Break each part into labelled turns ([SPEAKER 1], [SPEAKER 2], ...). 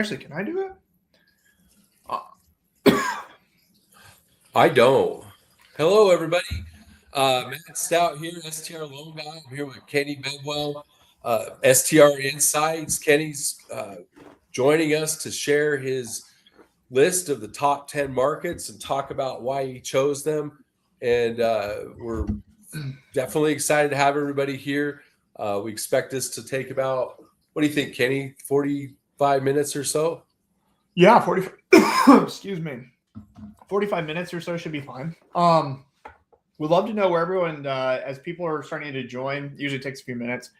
[SPEAKER 1] Actually, can I do
[SPEAKER 2] I don't. Hello, everybody. Matt Stout here, STR Loan Guy. I'm here with Kenny Bedwell, STR Insights. Kenny's joining us to share his list of the top 10 markets and talk about why he chose them. And we're definitely excited to have everybody here. We expect this to take about, what do you think, Kenny? 45 minutes or so?
[SPEAKER 1] Yeah, 40. Excuse me. 45 minutes or so should be fine. We'd love to know where everyone, as people are starting to join, usually takes a few minutes.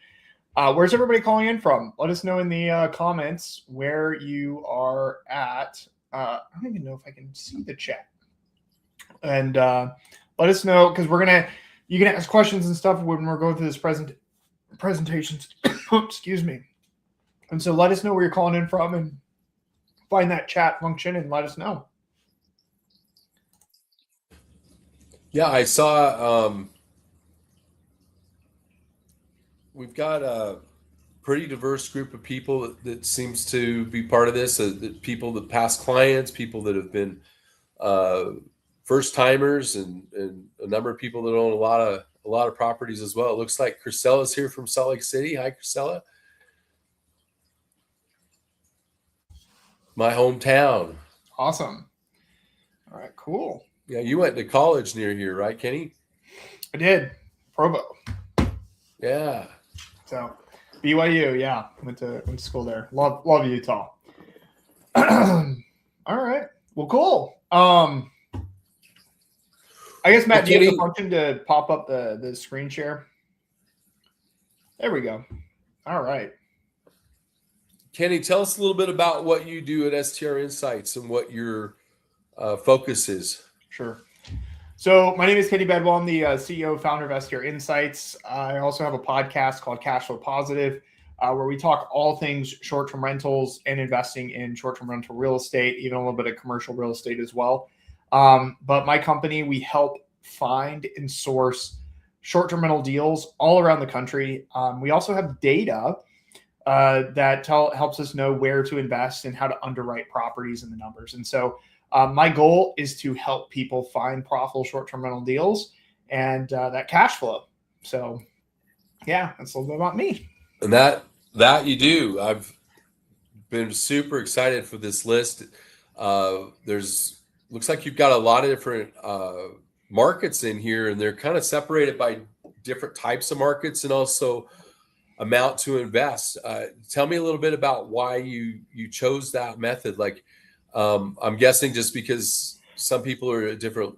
[SPEAKER 1] Where's everybody calling in from? Let us know in the comments where you are at. I don't even know if I can see the chat. And let us know, because you can ask questions and stuff when we're going through this presentations. Excuse me. And so let us know where you're calling in from and find that chat function and let us know.
[SPEAKER 2] Yeah, I saw we've got a pretty diverse group of people that seems to be part of this. People that past clients, people that have been first timers, and a number of people that own a lot of properties as well. It looks like Crisella's here from Salt Lake City. Hi, Crisella. My hometown.
[SPEAKER 1] Awesome. All right, cool.
[SPEAKER 2] Yeah, you went to college near here, right, Kenny?
[SPEAKER 1] I did. Provo.
[SPEAKER 2] Yeah.
[SPEAKER 1] So BYU, yeah. Went to school there. Love Utah. All right. Well, cool. I guess, Matt, do you have the function to pop up the screen share? There we go. All right.
[SPEAKER 2] Kenny, tell us a little bit about what you do at STR Insights and what your focus is.
[SPEAKER 1] Sure. So my name is Kenny Bedwell. I'm the CEO, founder of STR Insights. I also have a podcast called Cash Flow Positive, where we talk all things short-term rentals and investing in short-term rental real estate, even a little bit of commercial real estate as well. But my company, we help find and source short-term rental deals all around the country. We also have data that helps us know where to invest and how to underwrite properties and the numbers. And so my goal is to help people find profitable short-term rental deals and that cash flow. So yeah, that's a little bit about me.
[SPEAKER 2] And that you do. I've been super excited for this list. Looks like you've got a lot of different markets in here, and they're kind of separated by different types of markets and also amount to invest. Tell me a little bit about why you chose that method. Like, I'm guessing just because some people are at different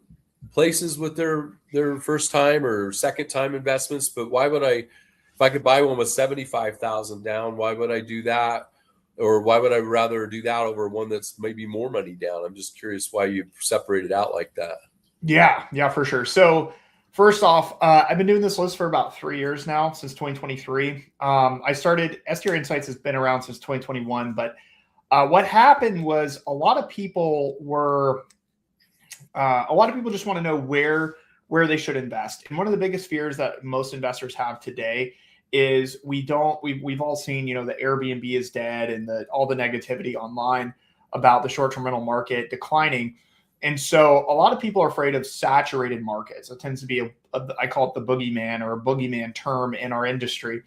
[SPEAKER 2] places with their first time or second time investments. But why would if I could buy one with 75,000 down, why would I do that? Or why would I rather do that over one that's maybe more money down? I'm just curious why you separate it out like that.
[SPEAKER 1] Yeah, for sure. So first off, I've been doing this list for about 3 years now, since 2023. I started, STR Insights has been around since 2021, but what happened was a lot of people just want to know where they should invest. And one of the biggest fears that most investors have today is we've all seen, the Airbnb is dead and all the negativity online about the short-term rental market declining. And so a lot of people are afraid of saturated markets. It tends to be I call it the boogeyman, or a boogeyman term in our industry.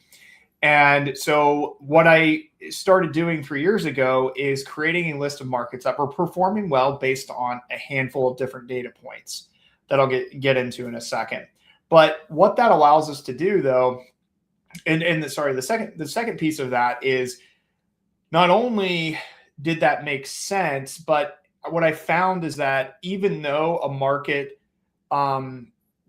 [SPEAKER 1] And so what I started doing 3 years ago is creating a list of markets that were performing well based on a handful of different data points that I'll get into in a second. But what that allows us to do, though, the second piece of that is not only did that make sense, but what I found is that even though a market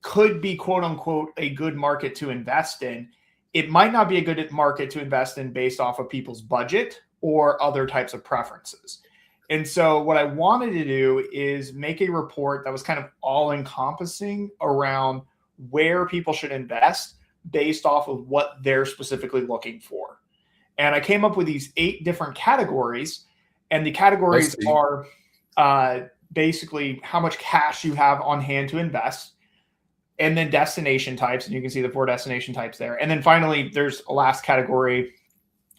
[SPEAKER 1] could be, quote unquote, a good market to invest in, it might not be a good market to invest in based off of people's budget or other types of preferences. And so what I wanted to do is make a report that was kind of all encompassing around where people should invest based off of what they're specifically looking for. And I came up with these 8 different categories, and the categories are basically how much cash you have on hand to invest, and then destination types. And you can see the 4 destination types there. And then finally, there's a last category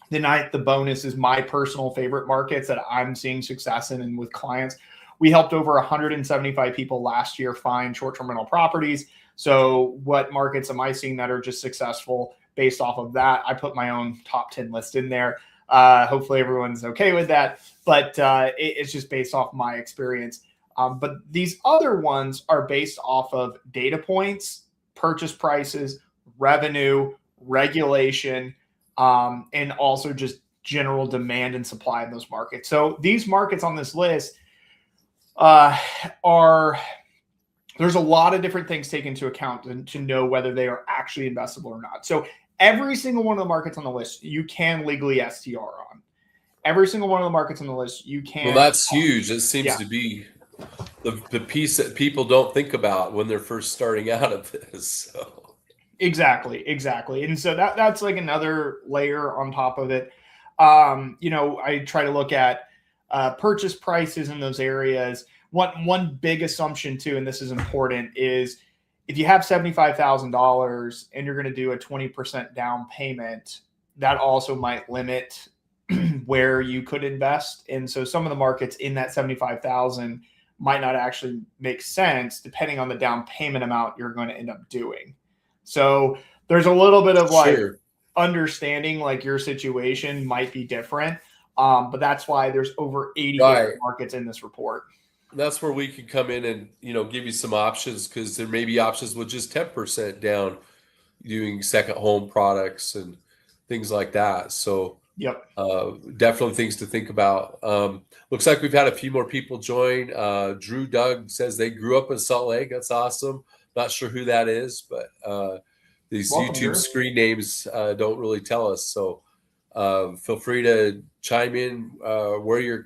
[SPEAKER 1] The bonus is my personal favorite markets that I'm seeing success in and with clients. We helped over 175 people last year find short-term rental properties. So what markets am I seeing that are just successful based off of that? I put my own top 10 list in there. Hopefully everyone's okay with that, but it's just based off my experience. But these other ones are based off of data points, purchase prices, revenue, regulation, and also just general demand and supply in those markets. So these markets on this list there's a lot of different things taken into account to know whether they are actually investable or not. So every single one of the markets on the list, you can legally STR on. Every single one of the markets on the list, you can.
[SPEAKER 2] Well, that's huge. It seems to be the piece that people don't think about when they're first starting out of this. So.
[SPEAKER 1] Exactly. And so that's like another layer on top of it. I try to look at purchase prices in those areas. One big assumption too, and this is important, is if you have $75,000 and you're going to do a 20% down payment, that also might limit where you could invest. And so some of the markets in that 75,000 might not actually make sense depending on the down payment amount you're going to end up doing. So there's a little bit of understanding like your situation might be different. But that's why there's over 80 different markets in this report.
[SPEAKER 2] That's where we can come in and, give you some options, because there may be options with just 10% down doing second home products and things like that. So definitely things to think about. Looks like we've had a few more people join. Drew Doug says they grew up in Salt Lake. That's awesome. Not sure who that is, but these YouTube screen names don't really tell us. So feel free to chime in where you're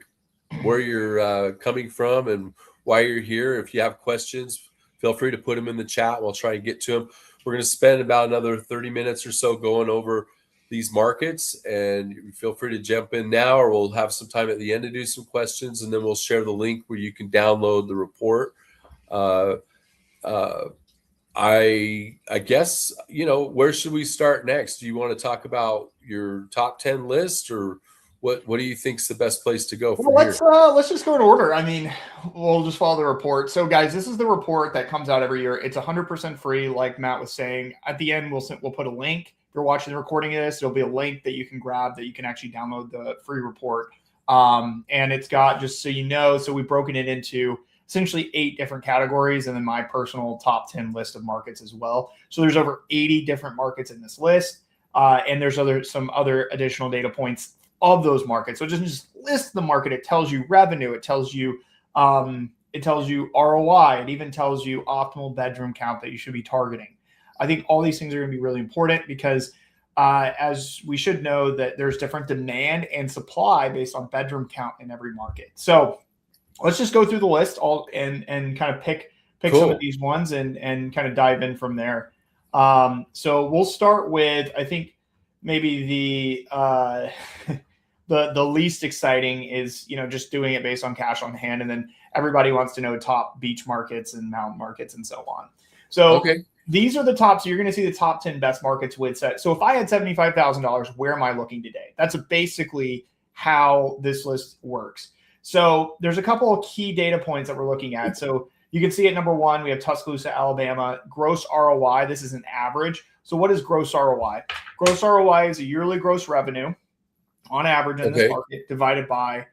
[SPEAKER 2] coming from and why you're here. If you have questions, feel free to put them in the chat. We'll try and get to them. We're going to spend about another 30 minutes or so going over these markets, and feel free to jump in now, or we'll have some time at the end to do some questions, and then we'll share the link where you can download the report. I guess, where should we start next? Do you want to talk about your top 10 list, or what do you think's the best place to go from here?
[SPEAKER 1] Let's just go in order. I mean, we'll just follow the report. So guys, this is the report that comes out every year. It's 100% free. Like Matt was saying, at the end, we'll put a link. If you're watching the recording of this, there'll be a link that you can grab that you can actually download the free report. And it's got, just so you know, so we've broken it into essentially 8 different categories, and then my personal top 10 list of markets as well. So there's over 80 different markets in this list. And there's some other additional data points of those markets. So it doesn't just list the market. It tells you revenue. It tells you ROI. It even tells you optimal bedroom count that you should be targeting. I think all these things are going to be really important because as we should know that there's different demand and supply based on bedroom count in every market. So let's just go through the list and kind of pick some of these ones and kind of dive in from there. So we'll start with, I think maybe the least exciting is, just doing it based on cash on hand. And then everybody wants to know top beach markets and mountain markets and so on. So these are the top. So you're going to see the top 10 best markets with set. So if I had $75,000, where am I looking today? That's basically how this list works. So there's a couple of key data points that we're looking at. So you can see at number 1, we have Tuscaloosa, Alabama, gross ROI. This is an average. So what is gross ROI? Gross ROI is a yearly gross revenue on average in this market divided by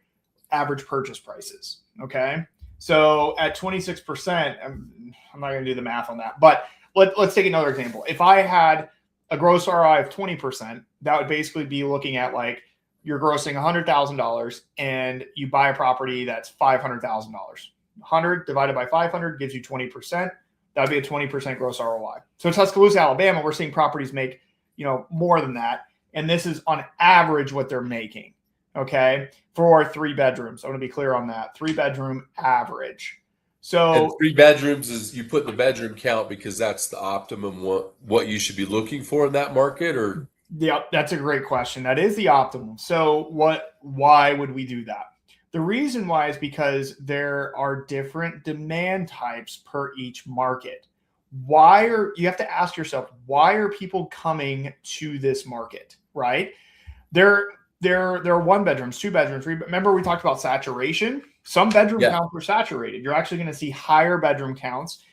[SPEAKER 1] average purchase prices. Okay. So at 26%, I'm not going to do the math on that, but let's take another example. If I had a gross ROI of 20%, that would basically be looking at like you're grossing $100,000 and you buy a property that's $500,000. 100 divided by 500 gives you 20%. That would be a 20% gross ROI. So Tuscaloosa, Alabama, we're seeing properties make, more than that. And this is on average what they're making. Okay. For 3 bedrooms. I want to be clear on that. 3-bedroom average. So
[SPEAKER 2] and 3 bedrooms is, you put the bedroom count because that's the optimum what you should be looking for in that market, or?
[SPEAKER 1] Yeah, that's a great question. That is the optimum. So why would we do that? The reason why is because there are different demand types per each market. You have to ask yourself, why are people coming to this market, right? There are 1 bedrooms, 2 bedrooms, 3. Remember we talked about saturation? Some bedroom
[SPEAKER 2] Yeah.
[SPEAKER 1] counts are saturated. You're actually going to see higher bedroom counts,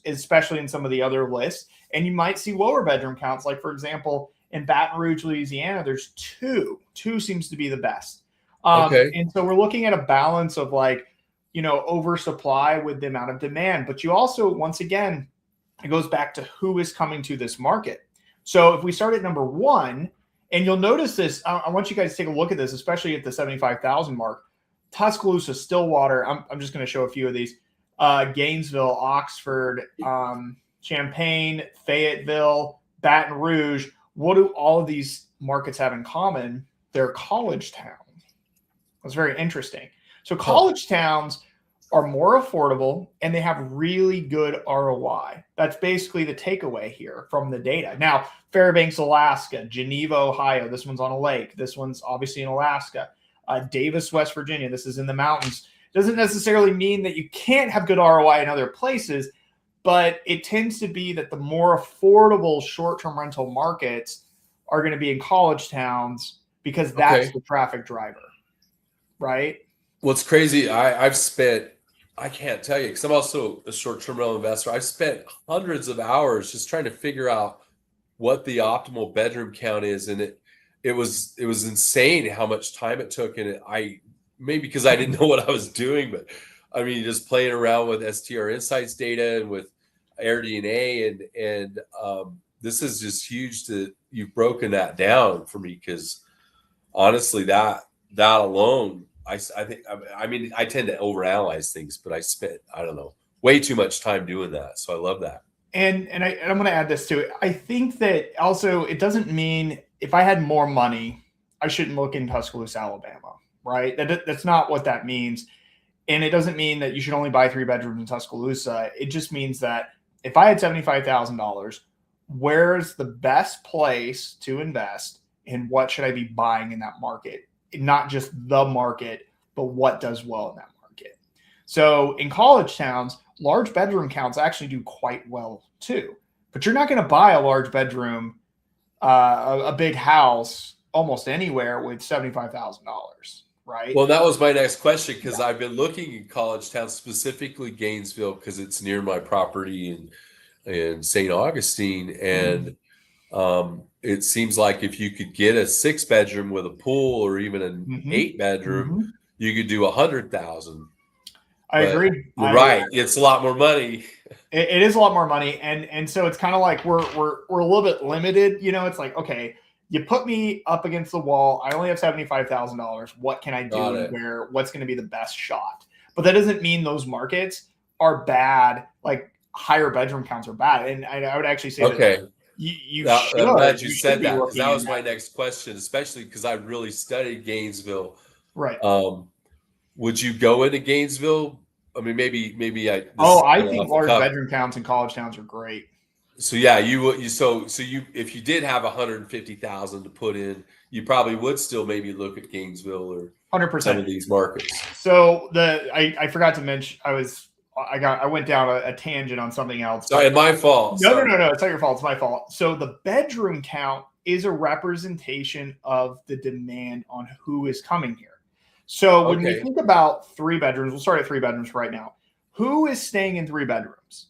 [SPEAKER 1] especially in some of the other lists. And you might see lower bedroom counts. Like, for example, in Baton Rouge, Louisiana, there's 2. 2 seems to be the best.
[SPEAKER 2] Okay.
[SPEAKER 1] And so we're looking at a balance of like, oversupply with the amount of demand. But you also, once again, it goes back to who is coming to this market. So if we start at number 1, and you'll notice this, I want you guys to take a look at this, especially at the 75,000 mark. Tuscaloosa, Stillwater. I'm just going to show a few of these. Gainesville, Oxford, Champaign, Fayetteville, Baton Rouge. What do all of these markets have in common? They're college towns. That's very interesting. So college towns are more affordable and they have really good ROI. That's basically the takeaway here from the data. Now, Fairbanks, Alaska, Geneva, Ohio. This one's on a lake. This one's obviously in Alaska. Davis, West Virginia. This is in the mountains. Doesn't necessarily mean that you can't have good ROI in other places, but it tends to be that the more affordable short-term rental markets are going to be in college towns because that's the traffic driver, right?
[SPEAKER 2] What's crazy, I've spent, I can't tell you, because I'm also a short-term rental investor. I've spent hundreds of hours just trying to figure out what the optimal bedroom count is, and it was insane how much time it took. And maybe because I didn't know what I was doing, but I mean, just playing around with STR Insights data and with AirDNA, and this is just huge that you've broken that down for me, because honestly, that alone, I think, I mean, I tend to overanalyze things, but I spent, I don't know, way too much time doing that. So I love that.
[SPEAKER 1] And I'm going to add this to it. I think that also it doesn't mean if I had more money, I shouldn't look in Tuscaloosa, Alabama, right? That's not what that means. And it doesn't mean that you should only buy 3 bedrooms in Tuscaloosa. It just means that if I had $75,000, where's the best place to invest and what should I be buying in that market? Not just the market, but what does well in that market. So in college towns, large bedroom counts actually do quite well too. But you're not going to buy a large bedroom, a big house almost anywhere with $75,000, right?
[SPEAKER 2] Well, that was my next question, because I've been looking in college towns, specifically Gainesville, because it's near my property in St. Augustine. And it seems like if you could get a 6-bedroom with a pool, or even an 8-bedroom, you could do 100,000.
[SPEAKER 1] I agree.
[SPEAKER 2] You're right. It's a lot more money.
[SPEAKER 1] It is a lot more money, and so it's kind of like we're a little bit limited. It's like, okay, you put me up against the wall. I only have $75,000. What can I do? What's going to be the best shot? But that doesn't mean those markets are bad. Like higher bedroom counts are bad, and I would actually say that.
[SPEAKER 2] I'm glad you said that, because that was my next question, especially because I really studied Gainesville.
[SPEAKER 1] Right.
[SPEAKER 2] Would you go into Gainesville? I mean, maybe I.
[SPEAKER 1] I think large bedroom counts in college towns are great.
[SPEAKER 2] So yeah, if you did have 150,000 to put in, you probably would still maybe look at Gainesville or
[SPEAKER 1] 100%
[SPEAKER 2] some of these markets.
[SPEAKER 1] So I forgot to mention, I went down a tangent on something else.
[SPEAKER 2] Sorry, my fault.
[SPEAKER 1] No, it's not your fault. It's my fault. So the bedroom count is a representation of the demand on who is coming here. So when we think about 3 bedrooms, we'll start at 3 bedrooms right now. Who is staying in 3 bedrooms?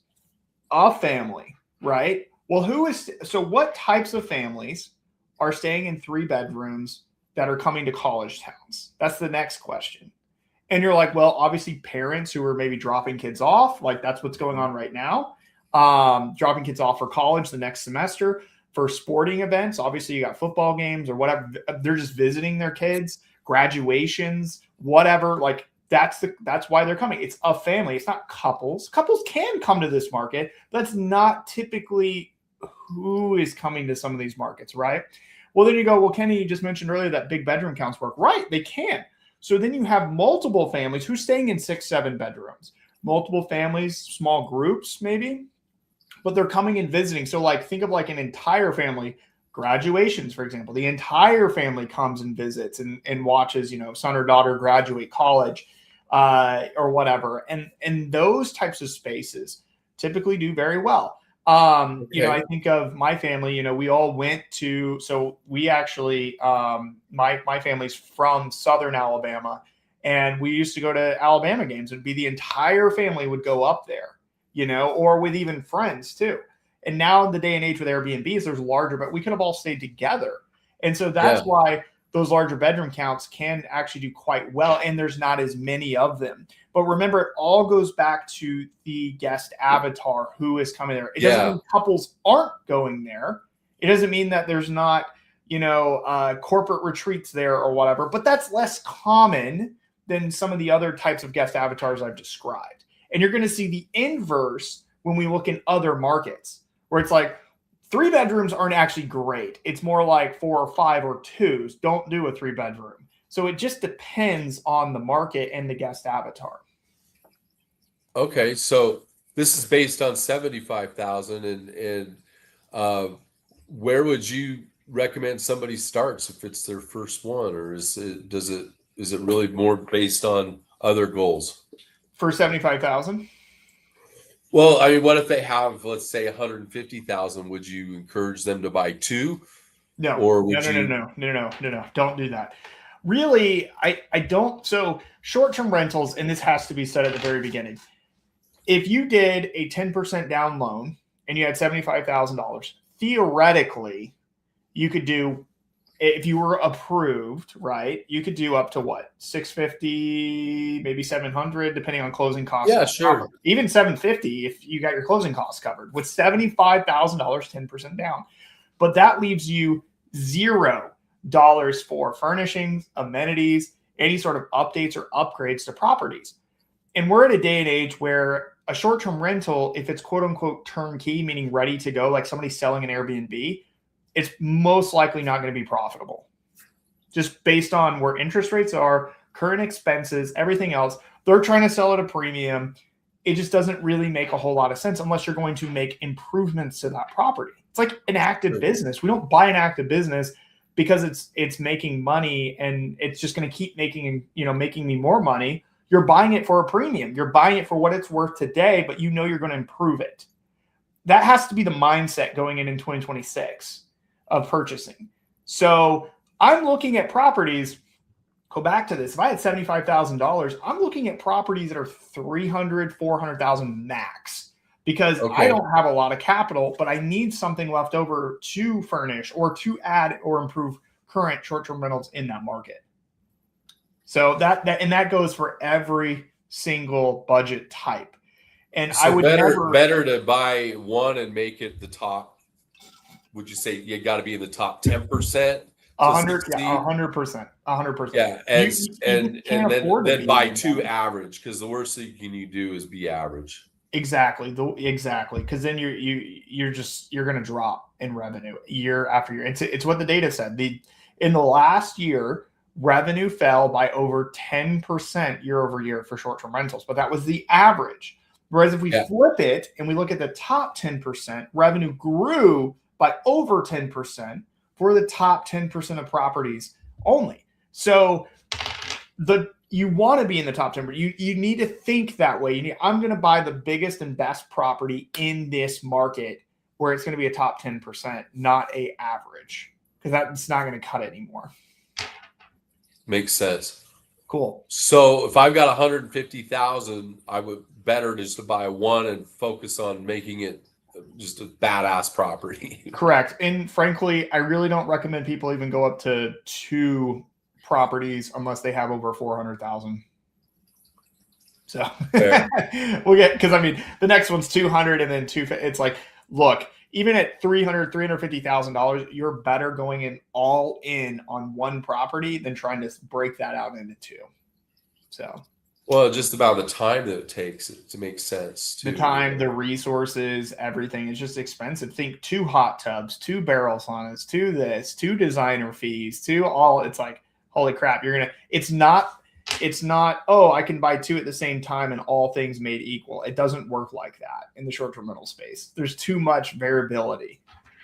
[SPEAKER 1] A family, right? Well, what types of families are staying in 3 bedrooms that are coming to college towns? That's the next question. And you're like, well, obviously parents who are maybe dropping kids off, like that's what's going on right now. Dropping kids off for college the next semester. For sporting events, obviously you got football games or whatever. They're just visiting their kids, graduations, whatever. Like that's why they're coming. It's a family. It's not couples. Couples can come to this market. That's not typically who is coming to some of these markets, right? Well, then you go, well, Kenny, you just mentioned earlier that big bedroom counts work. Right, they can. So then you have multiple families who's staying in 6, 7 bedrooms, multiple families, small groups maybe, but they're coming and visiting. So like, think of like an entire family, graduations, for example, the entire family comes and visits and watches, son or daughter graduate college or whatever. And those types of spaces typically do very well. I think of my family, we all went to, so we actually, my family's from Southern Alabama, and we used to go to Alabama games. It'd be the entire family would go up there, or with even friends too. And now in the day and age with Airbnbs, there's larger, but we could have all stayed together. And so that's why those larger bedroom counts can actually do quite well. And there's not as many of them. But remember, it all goes back to the guest avatar who is coming there. It doesn't mean couples aren't going there. It doesn't mean that there's not, corporate retreats there or whatever. But that's less common than some of the other types of guest avatars I've described. And you're going to see the inverse when we look in other markets, where it's like 3 bedrooms aren't actually great. It's more like 4 or 5 or 2s. Don't do a 3 bedroom. So it just depends on the market and the guest avatar.
[SPEAKER 2] Okay, so this is based on 75,000, and where would you recommend somebody starts if it's their first one, or is it really more based on other goals?
[SPEAKER 1] For 75,000?
[SPEAKER 2] Well, I mean, what if they have, let's say, 150,000? Would you encourage them to buy 2?
[SPEAKER 1] No.
[SPEAKER 2] Or would
[SPEAKER 1] No. Don't do that. Really, I don't. So short-term rentals, and this has to be said at the very beginning. If you did a 10% down loan and you had $75,000, theoretically, you could do, if you were approved, right, you could do up to what? 650, maybe 700, depending on closing costs.
[SPEAKER 2] Yeah, sure.
[SPEAKER 1] Even 750 if you got your closing costs covered with $75,000, 10% down. But that leaves you $0 for furnishings, amenities, any sort of updates or upgrades to properties. And we're at a day and age where a short-term rental, if it's quote unquote turnkey, meaning ready to go, like somebody selling an Airbnb, it's most likely not going to be profitable. Just based on where interest rates are, current expenses, everything else, they're trying to sell at a premium. It just doesn't really make a whole lot of sense unless you're going to make improvements to that property. It's like an active business. We don't buy an active business because it's making money and it's just going to keep making me more money. You're buying it for a premium. You're buying it for what it's worth today, but you're going to improve it. That has to be the mindset going in 2026 of purchasing. So I'm looking at properties. Go back to this. If I had $75,000, I'm looking at properties that are 300, 400,000 max, because I don't have a lot of capital, but I need something left over to furnish or to add or improve current short-term rentals in that market. So that goes for every single budget type. And
[SPEAKER 2] so
[SPEAKER 1] I would
[SPEAKER 2] better to buy one and make it the top. Would you say you got to be in the top 10%? 100%.
[SPEAKER 1] 100%.
[SPEAKER 2] Yeah, and then buy 2 average, because the worst thing you do is be average.
[SPEAKER 1] Exactly. Because then you're going to drop in revenue year after year. It's what the data said. In the last year, revenue fell by over 10% year over year for short-term rentals, but that was the average. Whereas if we flip it and we look at the top 10%, revenue grew by over 10% for the top 10% of properties only. So you want to be in the top 10%. You need to think that way. I'm going to buy the biggest and best property in this market where it's going to be a top 10%, not a average, because that's not going to cut it anymore.
[SPEAKER 2] Makes sense.
[SPEAKER 1] Cool.
[SPEAKER 2] So if I've got 150,000, I would better just to buy one and focus on making it just a badass property.
[SPEAKER 1] Correct. And frankly, I really don't recommend people even go up to 2 properties unless they have over 400,000. So we'll get, because I mean, the next one's 200 and then 250. It's like, look, even at $350,000, you're better going in all in on one property than trying to break that out into 2. So,
[SPEAKER 2] well, just about the time that it takes to make sense.
[SPEAKER 1] The time, the resources, everything is just expensive. Think 2 hot tubs, 2 barrel saunas, 2 designer fees, 2 all. It's like, holy crap! It's not. Oh, I can buy 2 at the same time and all things made equal. It doesn't work like that in the short-term rental space. There's too much variability.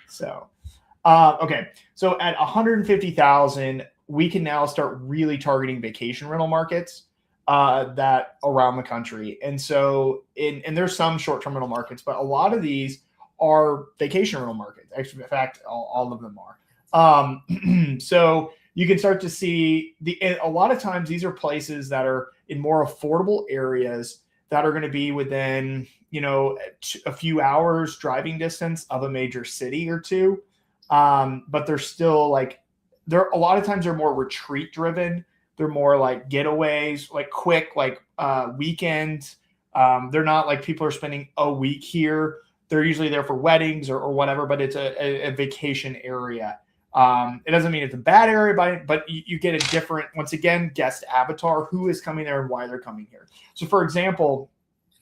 [SPEAKER 1] So, okay. So at 150,000, we can now start really targeting vacation rental markets that around the country. And so, and there's some short-term rental markets, but a lot of these are vacation rental markets. Actually, in fact, all of them are. So you can start to see a lot of times these are places that are in more affordable areas that are going to be within, a few hours driving distance of a major city or two. But they're still a lot of times they're more retreat driven. They're more like getaways, like quick, weekend. They're not like people are spending a week here. They're usually there for weddings or whatever, but it's a vacation area. It doesn't mean it's a bad area, but you get a different, once again, guest avatar, who is coming there and why they're coming here. So for example,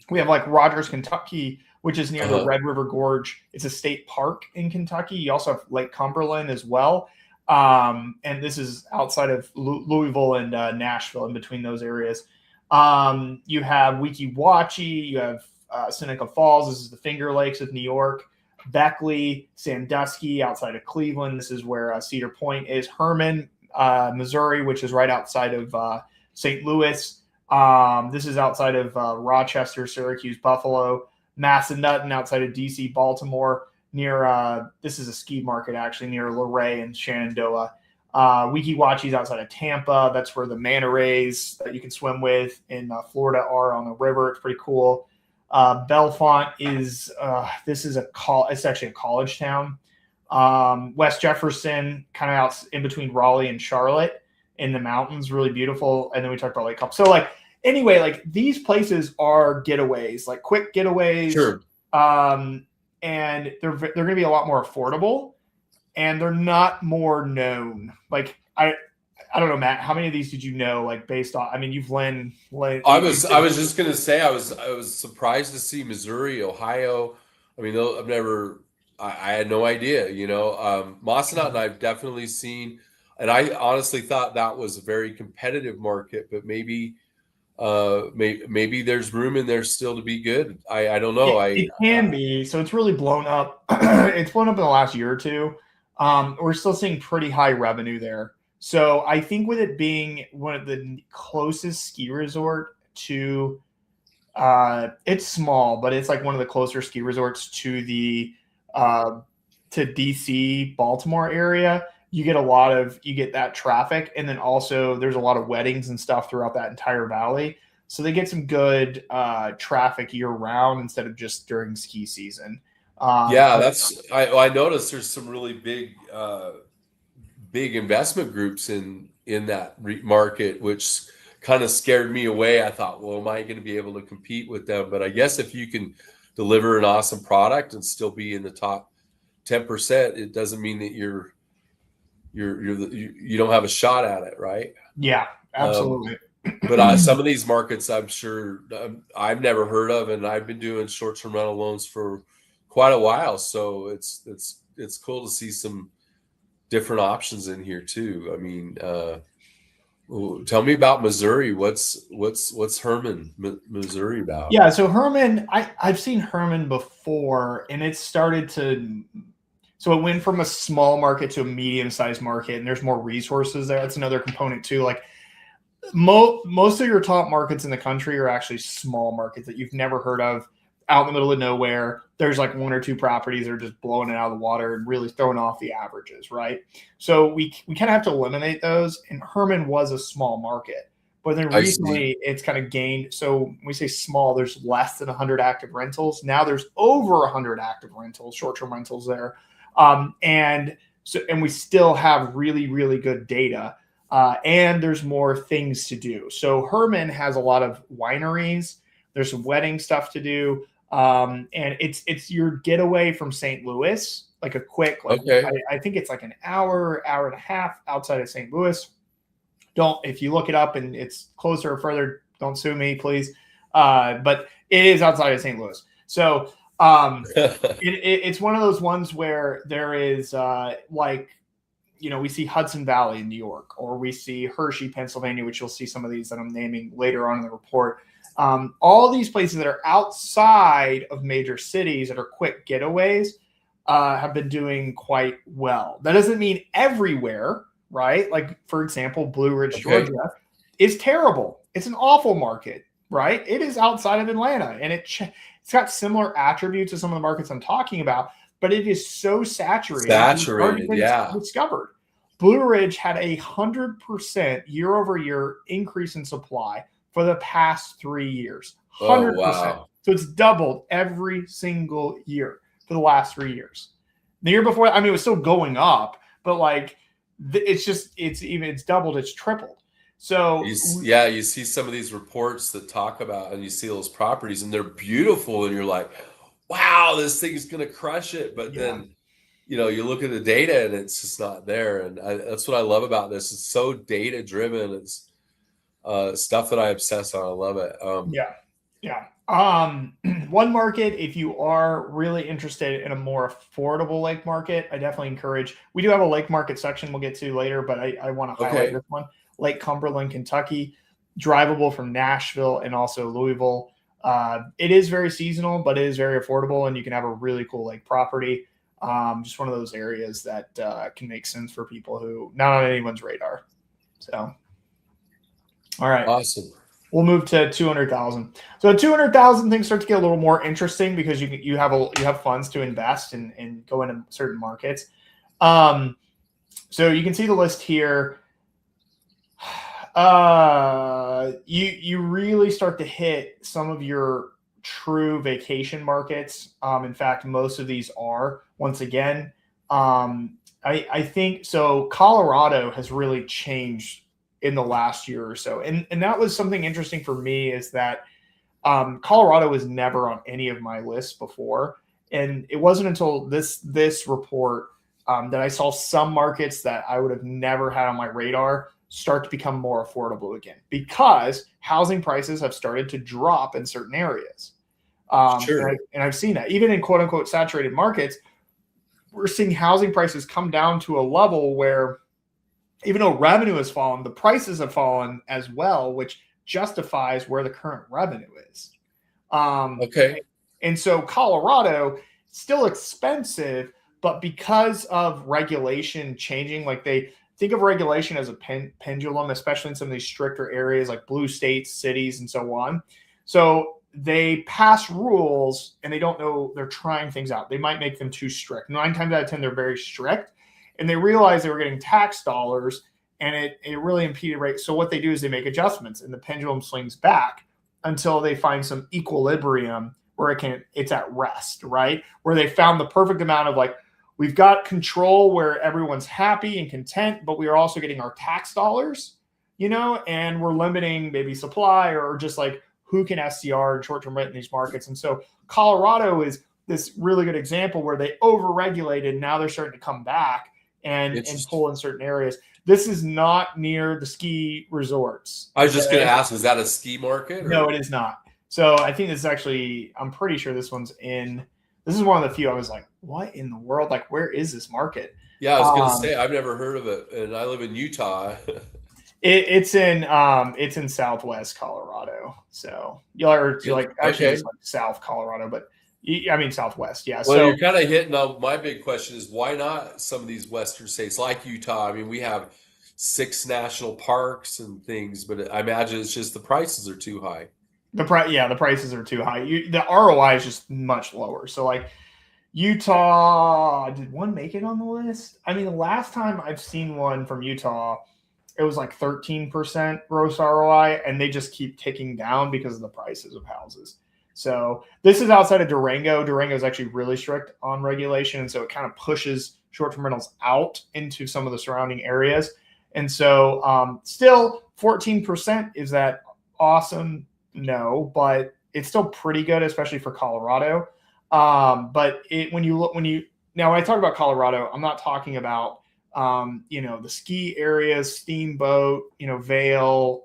[SPEAKER 1] we have like Rogers, Kentucky, which is near the Red River Gorge. It's a state park in Kentucky. You also have Lake Cumberland as well. And this is outside of Louisville and Nashville, in between those areas. You have Weeki Wachee, you have Seneca Falls. This is the Finger Lakes of New York. Beckley, Sandusky, outside of Cleveland. This is where Cedar Point is. Herman, Missouri, which is right outside of St. Louis. This is outside of Rochester, Syracuse, Buffalo. Massanutten, outside of DC, Baltimore. Near this is a ski market actually, near Luray and Shenandoah. Weeki Wachee's outside of Tampa. That's where the manta rays that you can swim with in Florida are on the river. It's pretty cool. Bellefonte is it's actually a college town. West Jefferson, kind of out in between Raleigh and Charlotte in the mountains, really beautiful. And then we talked about Lake Cup. So anyway, these places are getaways, like quick getaways.
[SPEAKER 2] Sure.
[SPEAKER 1] And they're going to be a lot more affordable, and they're not more known. I don't know, Matt, how many of these did you know, based on, you've Lynn.
[SPEAKER 2] I was just going to say, I was surprised to see Missouri, Ohio. I had no idea, Massanutten I've definitely seen, and I honestly thought that was a very competitive market, but maybe there's room in there still to be good. I don't know.
[SPEAKER 1] It can be. So it's really blown up. It's blown up in the last year or two. We're still seeing pretty high revenue there. So I think with it being one of the closest ski resort to, it's small, but it's like one of the closer ski resorts to the to DC, Baltimore area. You get that traffic, and then also there's a lot of weddings and stuff throughout that entire valley. So they get some good traffic year round instead of just during ski season.
[SPEAKER 2] I noticed there's some really big investment groups in that market, which kind of scared me away. I thought, well, am I going to be able to compete with them? But I guess if you can deliver an awesome product and still be in the top 10%, it doesn't mean that you don't have a shot at it, right?
[SPEAKER 1] Yeah, absolutely.
[SPEAKER 2] But some of these markets, I'm sure I've never heard of, and I've been doing short-term rental loans for quite a while. So it's cool to see some different options in here too. Tell me about Missouri. What's Herman, Missouri about?
[SPEAKER 1] Yeah, so Herman, I've seen Herman before, and it started to. So it went from a small market to a medium-sized market, and there's more resources there. That's another component too. Most of your top markets in the country are actually small markets that you've never heard of, out in the middle of nowhere. There's one or two properties that are just blowing it out of the water and really throwing off the averages, right? So we kind of have to eliminate those. And Herman was a small market, but then recently it's kind of gained. So when we say small, there's less than 100 active rentals. Now there's over 100 active rentals, short-term rentals there. And we still have really, really good data. And there's more things to do. So Herman has a lot of wineries. There's some wedding stuff to do. And it's your getaway from St. Louis, a quick, I think it's an hour and a half outside of St. Louis. If you look it up and it's closer or further, don't sue me, please. But it is outside of St. Louis. So it's one of those ones where there is we see Hudson Valley in New York, or we see Hershey, Pennsylvania, which you'll see some of these that I'm naming later on in the report. All these places that are outside of major cities that are quick getaways have been doing quite well. That doesn't mean everywhere, right? For example, Blue Ridge, Georgia is terrible. It's an awful market. right? It is outside of Atlanta, and it's got similar attributes to some of the markets I'm talking about, but it is so saturated. It's already
[SPEAKER 2] Saturated,
[SPEAKER 1] been
[SPEAKER 2] yeah.
[SPEAKER 1] discovered. Blue Ridge had 100% year-over-year increase in supply for the past 3 years. 100%.
[SPEAKER 2] Oh, wow.
[SPEAKER 1] So it's doubled every single year for the last 3 years. The year before, I mean, it was still going up, but like it's doubled, it's tripled. So
[SPEAKER 2] You see some of these reports that talk about, and you see those properties, and they're beautiful, and you're like, wow, this thing's going to crush it. But then, you look at the data, and it's just not there. And that's what I love about this. It's so data driven. It's stuff that I obsess on. I love it.
[SPEAKER 1] Yeah. One market, if you are really interested in a more affordable lake market, I definitely encourage. We do have a lake market section we'll get to later, but I want to highlight this one. Lake Cumberland, Kentucky, drivable from Nashville and also Louisville. It is very seasonal, but it is very affordable, and you can have a really cool lake property. Just one of those areas that can make sense for people who not on anyone's radar. So, all right.
[SPEAKER 2] Awesome.
[SPEAKER 1] We'll move to 200,000. So 200,000 things start to get a little more interesting because you have funds to invest and go into certain markets. So you can see the list here. You really start to hit some of your true vacation markets. In fact, most of these are. Once again, I think so. Colorado has really changed in the last year or so, and that was something interesting for me, is that Colorado was never on any of my lists before, and it wasn't until this report that I saw some markets that I would have never had on my radar start to become more affordable again, because housing prices have started to drop in certain areas.
[SPEAKER 2] Sure.
[SPEAKER 1] And I've seen that even in quote unquote saturated markets, we're seeing housing prices come down to a level where even though revenue has fallen, the prices have fallen as well, which justifies where the current revenue is.
[SPEAKER 2] Okay.
[SPEAKER 1] And so Colorado, still expensive, but because of regulation changing, like they think of regulation as a pendulum, especially in some of these stricter areas like blue states, cities, and so on. So they pass rules and they don't know, they're trying things out. They might make them too strict. 9 times out of 10, they're very strict. And they realized they were getting tax dollars, and it really impeded rate. So what they do is they make adjustments, and the pendulum swings back until they find some equilibrium where it's at rest, right? Where they found the perfect amount of, like, we've got control where everyone's happy and content, but we are also getting our tax dollars, and we're limiting maybe supply or just like who can STR and short-term rent in these markets. And so Colorado is this really good example where they over-regulated. Now they're starting to come back and pull in certain areas. This is not near the ski resorts.
[SPEAKER 2] I was just going to ask, is that a ski market? Or?
[SPEAKER 1] No, it is not. So I think this is actually, I'm pretty sure this one's this is one of the few I was like, what in the world? Like, where is this market?
[SPEAKER 2] Yeah, I was going to say, I've never heard of it, and I live in Utah.
[SPEAKER 1] It's in Southwest Colorado. So actually South Colorado, but I mean Southwest. Yeah.
[SPEAKER 2] Well, so you're kind of hitting on my big question is, why not some of these Western states like Utah? I mean, we have 6 national parks and things, but I imagine it's just the prices are too high.
[SPEAKER 1] The prices are too high. The ROI is just much lower. So like Utah, did one make it on the list? I mean, the last time I've seen one from Utah, it was like 13% gross ROI, and they just keep ticking down because of the prices of houses. So this is outside of Durango. Durango is actually really strict on regulation, and so it kind of pushes short-term rentals out into some of the surrounding areas. And so still 14%, is that awesome? No, but it's still pretty good, especially for Colorado. But now when I talk about Colorado, I'm not talking about the ski areas, Steamboat, Vail,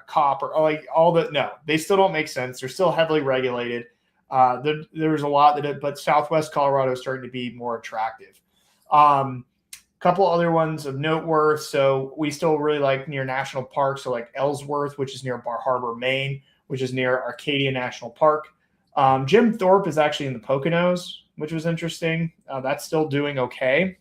[SPEAKER 1] Copper, like all that. No, they still don't make sense. They're still heavily regulated. There's a lot but Southwest Colorado is starting to be more attractive. Couple other ones of note worth. So we still really like near national parks. So like Ellsworth, which is near Bar Harbor, Maine, which is near Arcadia National Park. Jim Thorpe is actually in the Poconos, which was interesting. That's still doing okay.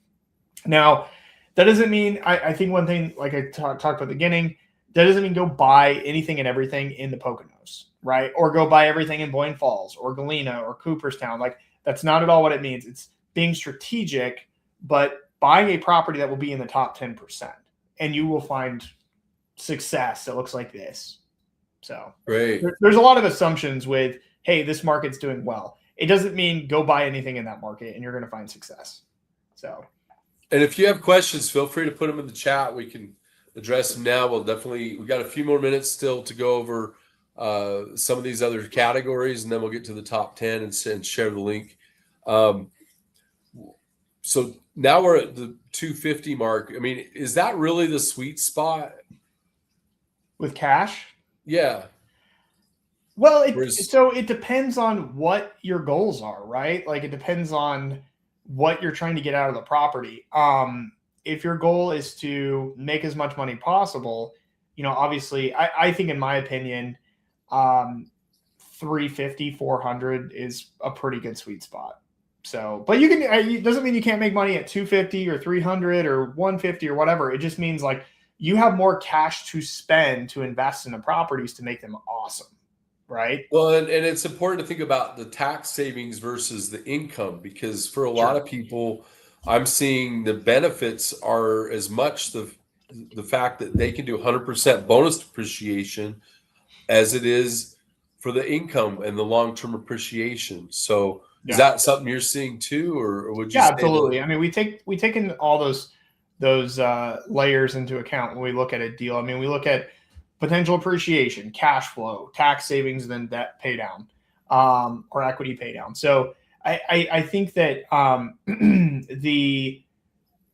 [SPEAKER 1] Now, that doesn't mean, I think one thing, like I talked about at the beginning, that doesn't mean go buy anything and everything in the Poconos. Sopranos, right? Or go buy everything in Boyne Falls or Galena or Cooperstown. Like, that's not at all what it means. It's being strategic, but buying a property that will be in the top 10%, and you will find success that looks like this. So
[SPEAKER 2] Great.
[SPEAKER 1] there's a lot of assumptions with, hey, this market's doing well. It doesn't mean go buy anything in that market and you're going to find success. So,
[SPEAKER 2] and if you have questions, feel free to put them in the chat. We can address them now. We got a few more minutes still to go over some of these other categories, and then we'll get to the top 10 and share the link. So now we're at the 250 mark. I mean, is that really the sweet spot
[SPEAKER 1] with cash?
[SPEAKER 2] Yeah.
[SPEAKER 1] Well, so it depends on what your goals are, right? Like, it depends on what you're trying to get out of the property. If your goal is to make as much money possible, obviously I think, in my opinion, 350, 400 is a pretty good sweet spot. So, but it doesn't mean you can't make money at 250 or 300 or 150 or whatever. It just means like you have more cash to spend to invest in the properties to make them awesome. Right.
[SPEAKER 2] Well, and it's important to think about the tax savings versus the income, because for a lot of people, I'm seeing the benefits are as much the fact that they can do 100% bonus depreciation as it is for the income and the long-term appreciation. So is that something you're seeing too, or would you say
[SPEAKER 1] absolutely.
[SPEAKER 2] that?
[SPEAKER 1] I mean, we take in all those layers into account when we look at a deal. I mean, we look at potential appreciation, cash flow, tax savings, then debt pay down, or equity pay down. So I think that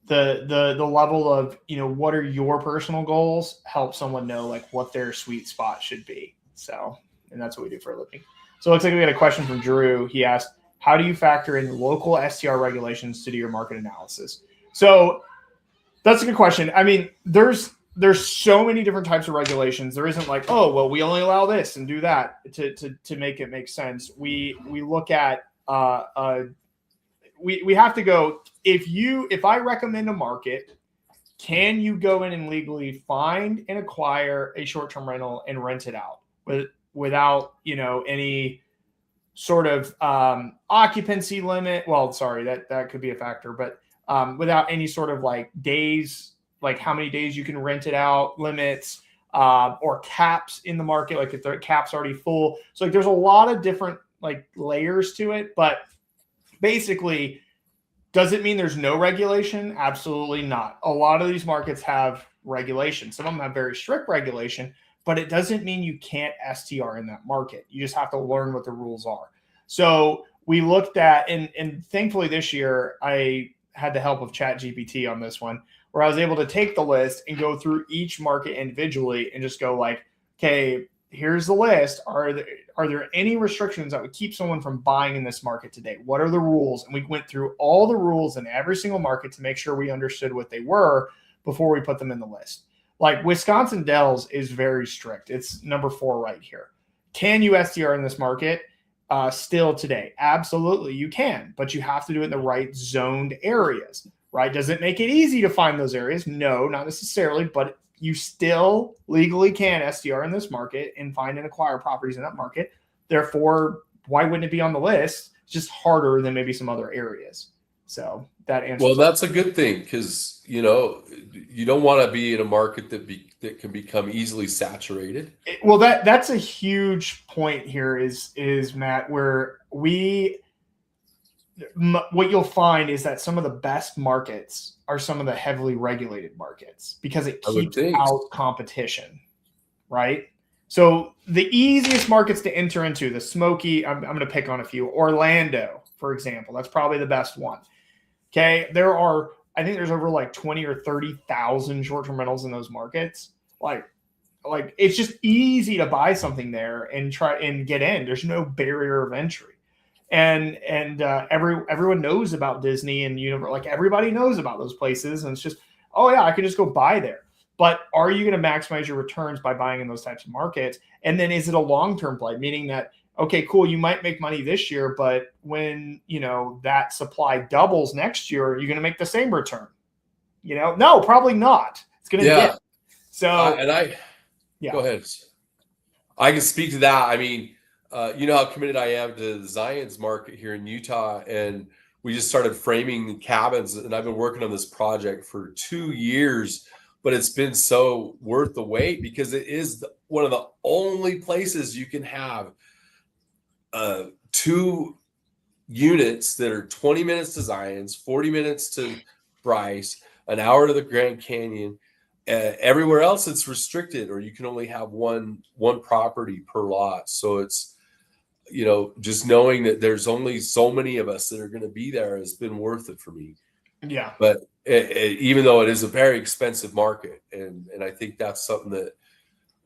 [SPEAKER 1] the level of, what are your personal goals help someone know like what their sweet spot should be. So, and that's what we do for a living. So it looks like we got a question from Drew. He asked, how do you factor in local STR regulations to do your market analysis? So that's a good question. I mean, there's so many different types of regulations. There isn't like, oh, well, we only allow this and do that to make it make sense. We look at we have to go, if I recommend a market, can you go in and legally find and acquire a short-term rental and rent it out without any sort of occupancy limit? Well, sorry, that could be a factor, but without any sort of like days, like how many days you can rent it out limits, or caps in the market, like if the cap's already full. So like there's a lot of different like layers to it, but basically, does it mean there's no regulation? Absolutely not. A lot of these markets have regulation. Some of them have very strict regulation, but it doesn't mean you can't STR in that market. You just have to learn what the rules are. So we looked at, and thankfully this year I had the help of ChatGPT on this one, where I was able to take the list and go through each market individually and just go like, okay, here's the list. Are there any restrictions that would keep someone from buying in this market today? What are the rules? And we went through all the rules in every single market to make sure we understood what they were before we put them in the list. Like Wisconsin Dells is very strict. It's number 4 right here. Can you STR in this market still today? Absolutely, you can, but you have to do it in the right zoned areas, right? Does it make it easy to find those areas? No, not necessarily, but you still legally can STR in this market and find and acquire properties in that market. Therefore, why wouldn't it be on the list? It's just harder than maybe some other areas. So that answers.
[SPEAKER 2] Well, that's a good thing, because you don't want to be in a market that can become easily saturated.
[SPEAKER 1] Well, that's a huge point here is Matt, where what you'll find is that some of the best markets are some of the heavily regulated markets because it keeps out competition, right? So the easiest markets to enter into, the Smoky, I'm going to pick on a few. Orlando, for example, that's probably the best one. Okay, I think there's over like 20 or 30,000 short-term rentals in those markets. Like it's just easy to buy something there and try and get in. There's no barrier of entry. And everyone knows about Disney and Universal. Like everybody knows about those places, and it's just, oh yeah, I can just go buy there. But are you going to maximize your returns by buying in those types of markets? And then is it a long-term play, meaning that, okay, cool, you might make money this year, but when that supply doubles next year, are you going to make the same return? No, probably not. It's going to dip. So
[SPEAKER 2] go ahead. I can speak to that. I mean, you know how committed I am to the Zion's market here in Utah, and we just started framing cabins, and I've been working on this project for 2 years, but it's been so worth the wait because it is one of the only places you can have two units that are 20 minutes to Zion's, 40 minutes to Bryce, an hour to the Grand Canyon. Everywhere else it's restricted, or you can only have one property per lot. So it's, you know, just knowing that there's only so many of us that are going to be there has been worth it for me.
[SPEAKER 1] Yeah.
[SPEAKER 2] But even though it is a very expensive market, and I think that's something that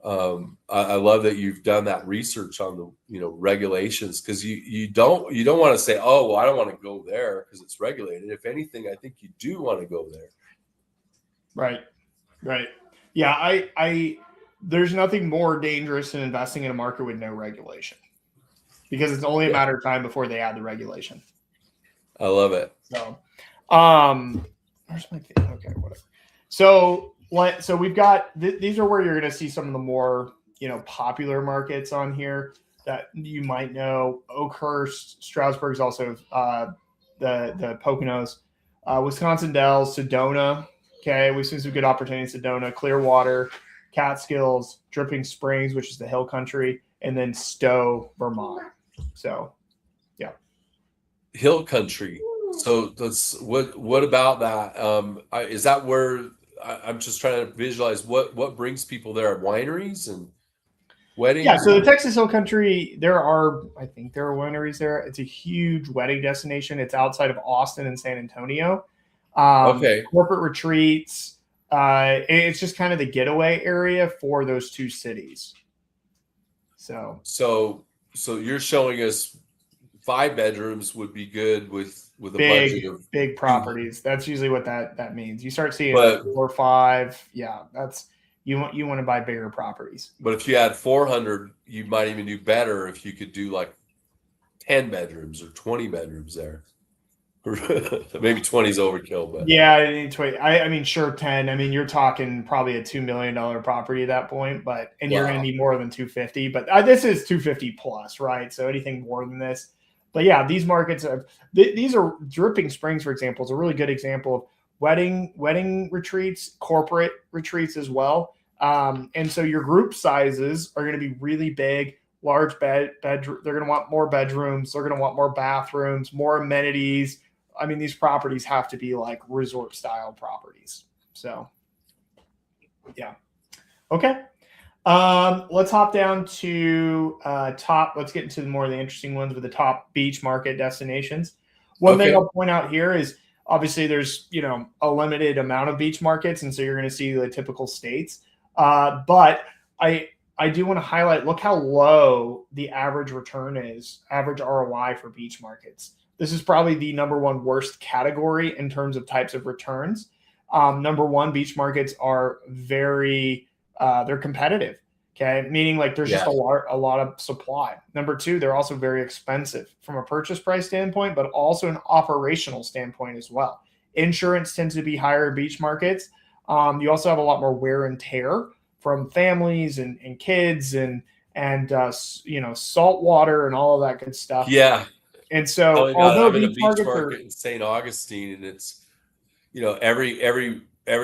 [SPEAKER 2] I love that you've done that research on the, you know, regulations, because you don't want to say, oh, well, I don't want to go there because it's regulated. If anything, I think you do want to go there.
[SPEAKER 1] Right. Yeah. I there's nothing more dangerous than investing in a market with no regulation, because it's only a matter of time before they add the regulation.
[SPEAKER 2] I love it.
[SPEAKER 1] So, where's my thing? Okay, whatever. So we've got these are where you're going to see some of the more, you know, popular markets on here that you might know. Oakhurst, Stroudsburg is also the Poconos, Wisconsin Dells, Sedona. Okay, we've seen some good opportunities. Sedona, Clearwater, Catskills, Dripping Springs, which is the hill country, and then Stowe, Vermont. So, yeah,
[SPEAKER 2] hill country. So that's what about that? Is that where I'm just trying to visualize what brings people there? Wineries and weddings?
[SPEAKER 1] Yeah, so the Texas Hill Country, I think there are wineries there. It's a huge wedding destination. It's outside of Austin and San Antonio.
[SPEAKER 2] Okay.
[SPEAKER 1] Corporate retreats. It's just kind of the getaway area for those two cities.
[SPEAKER 2] So you're showing us 5 bedrooms would be good with a budget of
[SPEAKER 1] big properties. That's usually what that means. You start seeing 4 or 5. Yeah, that's you want to buy bigger properties.
[SPEAKER 2] But if you had 400, you might even do better if you could do like 10 bedrooms or 20 bedrooms there. Maybe 20 is overkill, but
[SPEAKER 1] yeah, I mean, sure, 10. I mean, you're talking probably a $2 million property at that point, and you're going to need more than 250. But this is 250 plus, right? So anything more than this. But yeah, these markets these are Dripping Springs, for example, is a really good example of wedding retreats, corporate retreats as well. And so your group sizes are going to be really big, large bedroom. They're going to want more bedrooms. They're going to want more bathrooms, more amenities. I mean, these properties have to be like resort style properties. So, yeah. Okay. Let's hop down to let's get into more of the interesting ones with the top beach market destinations. One thing I'll point out here is obviously there's, you know, a limited amount of beach markets. And so you're going to see the typical states. But I do want to highlight, look how low the average return is, average ROI for beach markets. This is probably the number one worst category in terms of types of returns. Number one, beach markets are very, they're competitive. Okay. Meaning like there's just a lot of supply. Number two, they're also very expensive from a purchase price standpoint, but also an operational standpoint as well. Insurance tends to be higher in beach markets. You also have a lot more wear and tear from families and kids and you know, salt water and all of that good stuff.
[SPEAKER 2] Yeah.
[SPEAKER 1] And so, although
[SPEAKER 2] I'm in a beach market in St. Augustine, and it's, you know, every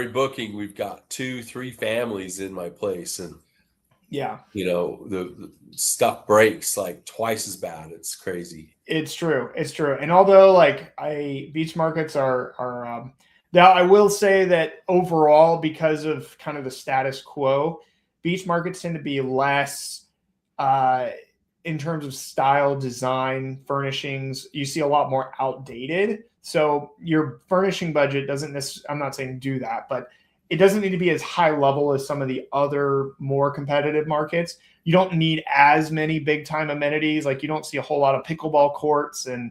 [SPEAKER 2] booking we've got 2-3 families in my place, and
[SPEAKER 1] yeah,
[SPEAKER 2] you know, the stuff breaks like twice as bad. It's crazy.
[SPEAKER 1] It's true. And although like beach markets are now, I will say that overall, because of kind of the status quo, beach markets tend to be less in terms of style, design, furnishings. You see a lot more outdated. So your furnishing budget doesn't necessarily, I'm not saying do that, but it doesn't need to be as high level as some of the other more competitive markets. You don't need as many big time amenities. Like you don't see a whole lot of pickleball courts and,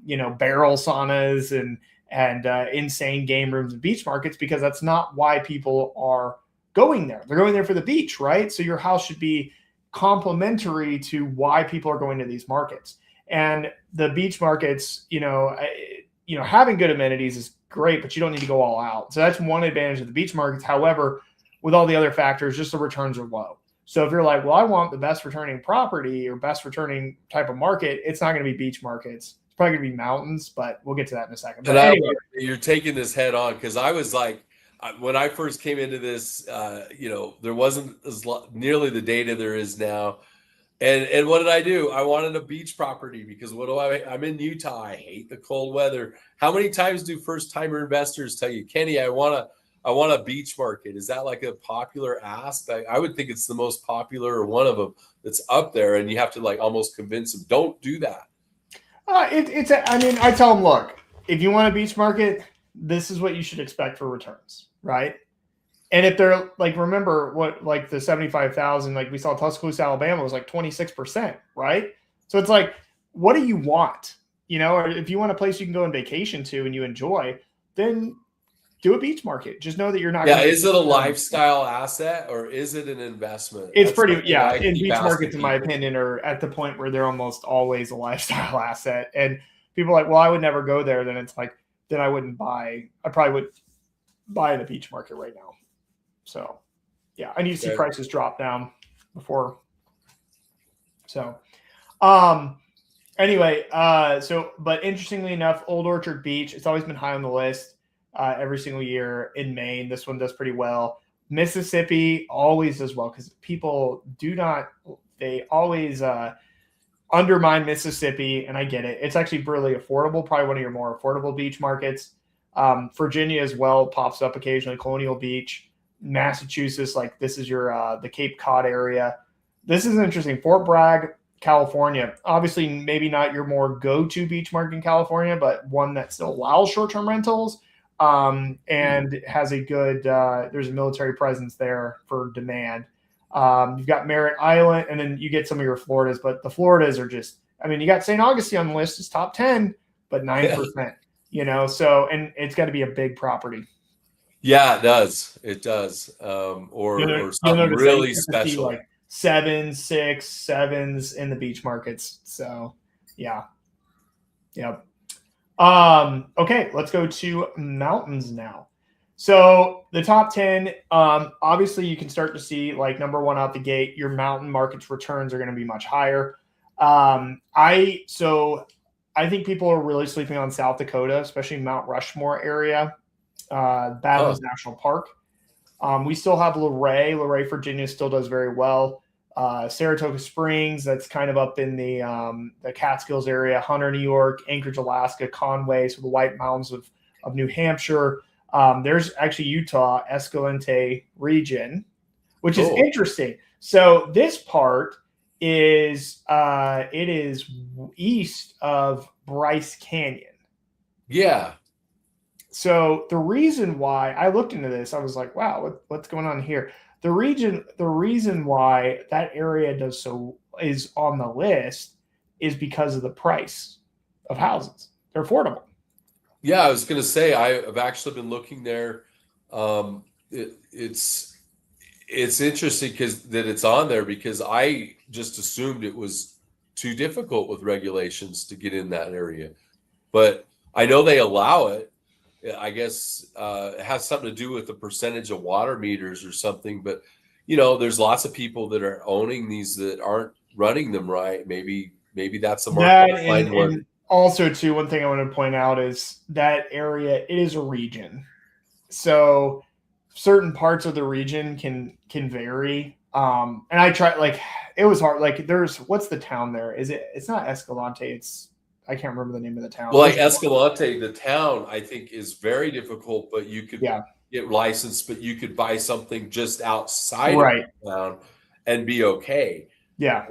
[SPEAKER 1] you know, barrel saunas and insane game rooms and beach markets, because that's not why people are going there. They're going there for the beach, right? So your house should be complementary to why people are going to these markets. And the beach markets, you know, having good amenities is great, but you don't need to go all out. So that's one advantage of the beach markets. However, with all the other factors, just the returns are low. So if you're like, well, I want the best returning property or best returning type of market, it's not going to be beach markets. It's probably going to be mountains, but we'll get to that in a second. But anyway,
[SPEAKER 2] you're taking this head on, because I was like, when I first came into this, there wasn't nearly the data there is now. And what did I do? I wanted a beach property because I'm in Utah. I hate the cold weather. How many times do first timer investors tell you, Kenny, I want a beach market? Is that like a popular ask? I would think it's the most popular, or one of them that's up there, and you have to like almost convince them, don't do that.
[SPEAKER 1] I tell them, look, if you want a beach market, this is what you should expect for returns, right? And if they're like, remember what, like the 75,000, like we saw Tuscaloosa, Alabama was like 26%, right? So it's like, what do you want? Or if you want a place you can go on vacation to and you enjoy, then do a beach market. Just know that you're not.
[SPEAKER 2] Yeah. Is it a lifestyle asset or is it an investment?
[SPEAKER 1] It's pretty, yeah. And beach markets, in my opinion, are at the point where they're almost always a lifestyle asset. And people are like, well, I would never go there. Then it's like, then I wouldn't buy. I probably would buy in a beach market right now. So, yeah, I need to see prices drop down before. So, anyway, but interestingly enough, Old Orchard Beach, it's always been high on the list every single year in Maine. This one does pretty well. Mississippi always does well because people they always undermine Mississippi, and I get it. It's actually really affordable, probably one of your more affordable beach markets. Virginia as well pops up occasionally, Colonial Beach. Massachusetts, like this is your the Cape Cod area. This is interesting. Fort Bragg, California. Obviously, maybe not your more go-to beach market in California, but one that still allows short-term rentals and has a good there's a military presence there for demand. You've got Merritt Island, and then you get some of your Floridas, but the Floridas are just, you got St. Augustine on the list, it's top 10, but 9%, so, and it's got to be a big property.
[SPEAKER 2] Yeah, it does. It does. Or something really special.
[SPEAKER 1] Like 7, 6, 7s in the beach markets. So, yeah. Yep. Okay, let's go to mountains now. So the top 10, obviously you can start to see like number one out the gate, your mountain markets returns are going to be much higher. I think people are really sleeping on South Dakota, especially Mount Rushmore area. Badlands National Park. We still have Luray, Virginia still does very well. Saratoga Springs, that's kind of up in the Catskills area. Hunter, New York. Anchorage, Alaska. Conway, so the White Mountains of New Hampshire. There's actually Utah, Escalante region, which is interesting. So this part is it is east of Bryce Canyon.
[SPEAKER 2] Yeah.
[SPEAKER 1] So the reason why I looked into this, I was like, wow, what's going on here? The reason why that area is on the list is because of the price of houses. They're affordable.
[SPEAKER 2] Yeah, I was going to say I've actually been looking there. It's interesting that it's on there because I just assumed it was too difficult with regulations to get in that area, but I know they allow it. I guess it has something to do with the percentage of water meters or something. But, there's lots of people that are owning these that aren't running them right. Maybe that's a market.
[SPEAKER 1] And also, too, one thing I want to point out is that area, it is a region. So certain parts of the region can vary. And I tried, it was hard. What's the town there? It's not Escalante. I can't remember the name of the town.
[SPEAKER 2] Well, like Escalante, the town, I think is very difficult, but you could get licensed, but you could buy something just outside of the town and be okay.
[SPEAKER 1] Yeah.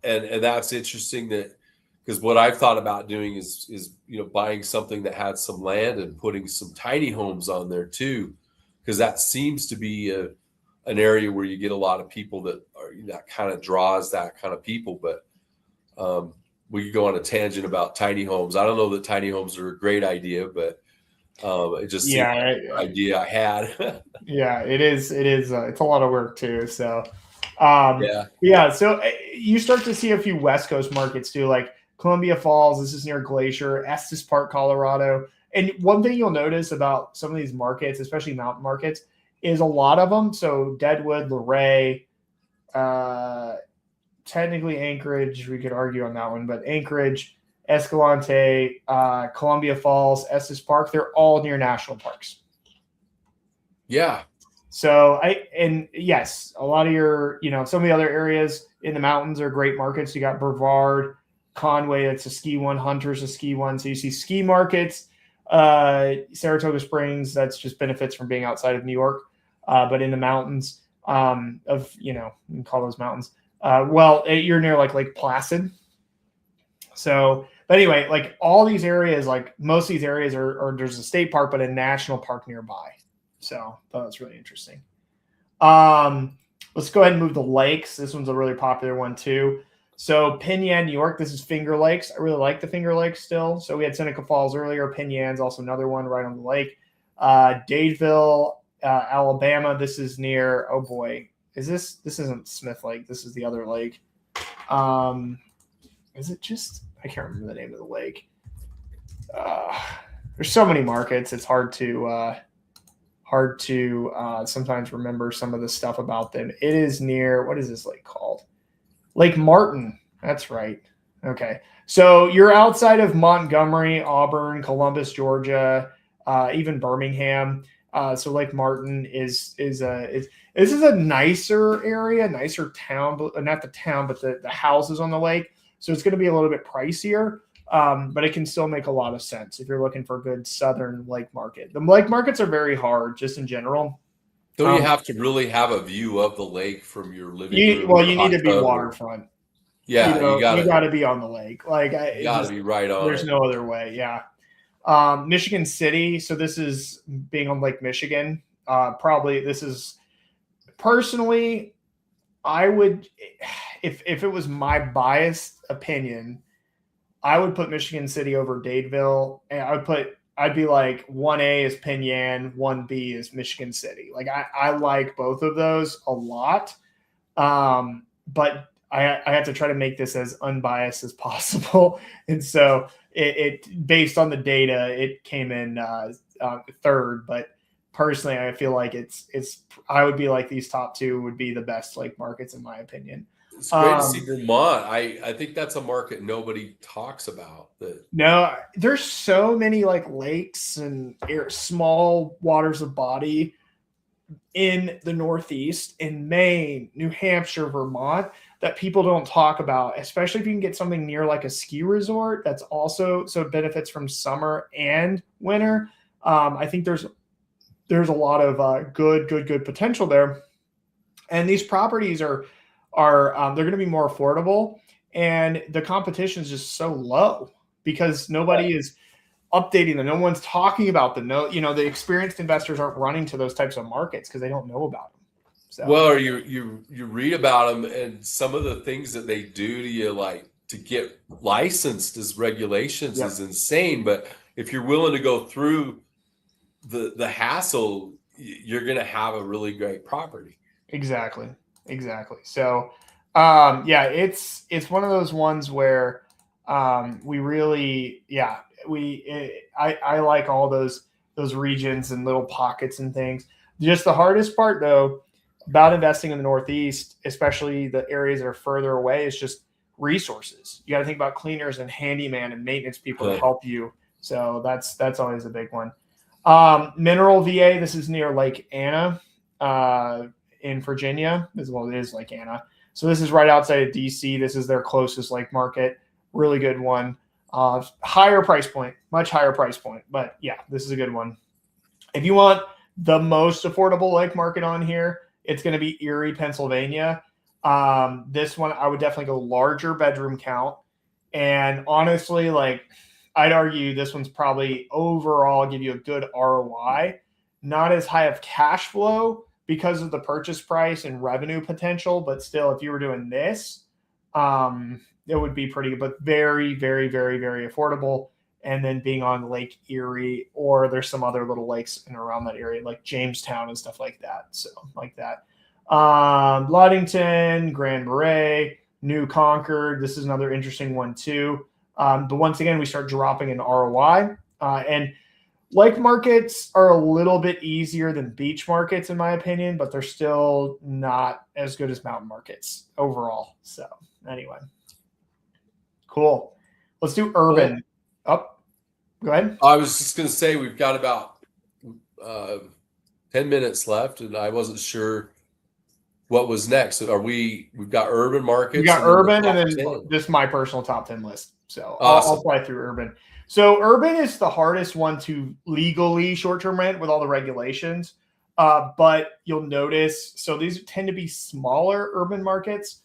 [SPEAKER 2] And that's interesting because what I've thought about doing is buying something that had some land and putting some tiny homes on there too, because that seems to be an area where you get a lot of people that kind of draws that kind of people. But we could go on a tangent about tiny homes. I don't know that tiny homes are a great idea, but it just seemed like an idea I had.
[SPEAKER 1] Yeah, it is. It's a lot of work too. So, So you start to see a few West Coast markets too, like Columbia Falls. This is near Glacier, Estes Park, Colorado. And one thing you'll notice about some of these markets, especially mountain markets, is a lot of them. So Deadwood, Luray, technically Anchorage, we could argue on that one, but Anchorage, Escalante, Columbia Falls, Estes Park, they're all near national parks.
[SPEAKER 2] Yeah.
[SPEAKER 1] So yes, a lot of your, some of the other areas in the mountains are great markets. You got Brevard, Conway, that's a ski one, Hunter's a ski one. So you see ski markets, Saratoga Springs, that's just benefits from being outside of New York. But in the mountains you can call those mountains. You're near like Lake Placid. So, but anyway, like all these areas, like most of these areas are there's a state park, but a national park nearby. So that was really interesting. Let's go ahead and move to lakes. This one's a really popular one too. So Penn Yan, New York, this is Finger Lakes. I really like the Finger Lakes still. So we had Seneca Falls earlier. Penn Yan's also another one right on the lake. Dadeville, Alabama. This is near, oh boy, this isn't Smith Lake. This is the other lake. Is it just, I can't remember the name of the lake. There's so many markets. It's hard to sometimes remember some of the stuff about them. It is near, what is this lake called? Lake Martin. That's right. Okay. So you're outside of Montgomery, Auburn, Columbus, Georgia, even Birmingham. So Lake Martin is this is a nicer area, nicer town, but not the town, but the houses on the lake. So it's going to be a little bit pricier, but it can still make a lot of sense if you're looking for a good southern lake market. The lake markets are very hard, just in general.
[SPEAKER 2] Don't you have to really have a view of the lake from your living room?
[SPEAKER 1] Well, you need to be waterfront.
[SPEAKER 2] Yeah,
[SPEAKER 1] you got to be on the lake. Like
[SPEAKER 2] you got to be right on.
[SPEAKER 1] There's no other way. Yeah. Michigan City. So this is being on Lake Michigan. Probably this is personally, I would, if it was my biased opinion, I would put Michigan City over Dadeville, and I'd be like 1A is Penn Yan, 1B is Michigan City. Like I like both of those a lot, but I have to try to make this as unbiased as possible, and so it based on the data, it came in third. But personally, I feel like I would be like these top two would be the best lake markets in my opinion.
[SPEAKER 2] It's great to see Vermont. I think that's a market nobody talks about.
[SPEAKER 1] No, there's so many like lakes and small waters of body in the Northeast, in Maine, New Hampshire, Vermont, that people don't talk about, especially if you can get something near like a ski resort that's also so it benefits from summer and winter. I think there's a lot of good potential there, and these properties are they're going to be more affordable, and the competition is just so low because nobody is updating them. No one's talking about them. The experienced investors aren't running to those types of markets because they don't know about them. So.
[SPEAKER 2] Well, you read about them, and some of the things that they do to you, like to get licensed as regulations, is insane. But if you're willing to go through the hassle, you're going to have a really great property.
[SPEAKER 1] Exactly. So, it's one of those ones where we really, I like all those regions and little pockets and things. Just the hardest part though about investing in the Northeast, especially the areas that are further away, is just resources. You got to think about cleaners and handyman and maintenance people to help you. So that's always a big one. Mineral VA. This is near Lake Anna, in Virginia, as well. It is Lake Anna. So this is right outside of DC. This is their closest lake market. Really good one. Higher price point, much higher price point. But yeah, this is a good one. If you want the most affordable lake market on here, it's going to be Erie, Pennsylvania. This one, I would definitely go larger bedroom count. And honestly, like I'd argue this one's probably overall give you a good ROI, not as high of cash flow because of the purchase price and revenue potential. But still, if you were doing this, it would be pretty good, but very, very, very, very affordable. And then being on Lake Erie, or there's some other little lakes in around that area, like Jamestown and stuff like that. So like that. Ludington, Grand Marais, New Concord. This is another interesting one too. But once again, we start dropping in ROI. And Lake markets are a little bit easier than beach markets, in my opinion, but they're still not as good as mountain markets overall. So, anyway, cool. Let's do urban. Up. Go ahead.
[SPEAKER 2] I was just going to say we've got about 10 minutes left, and I wasn't sure what was next. We've got urban markets.
[SPEAKER 1] We got urban, and then just my personal top 10 list. So I'll fly through urban. So urban is the hardest one to legally short-term rent with all the regulations. But you'll notice, so these tend to be smaller urban markets.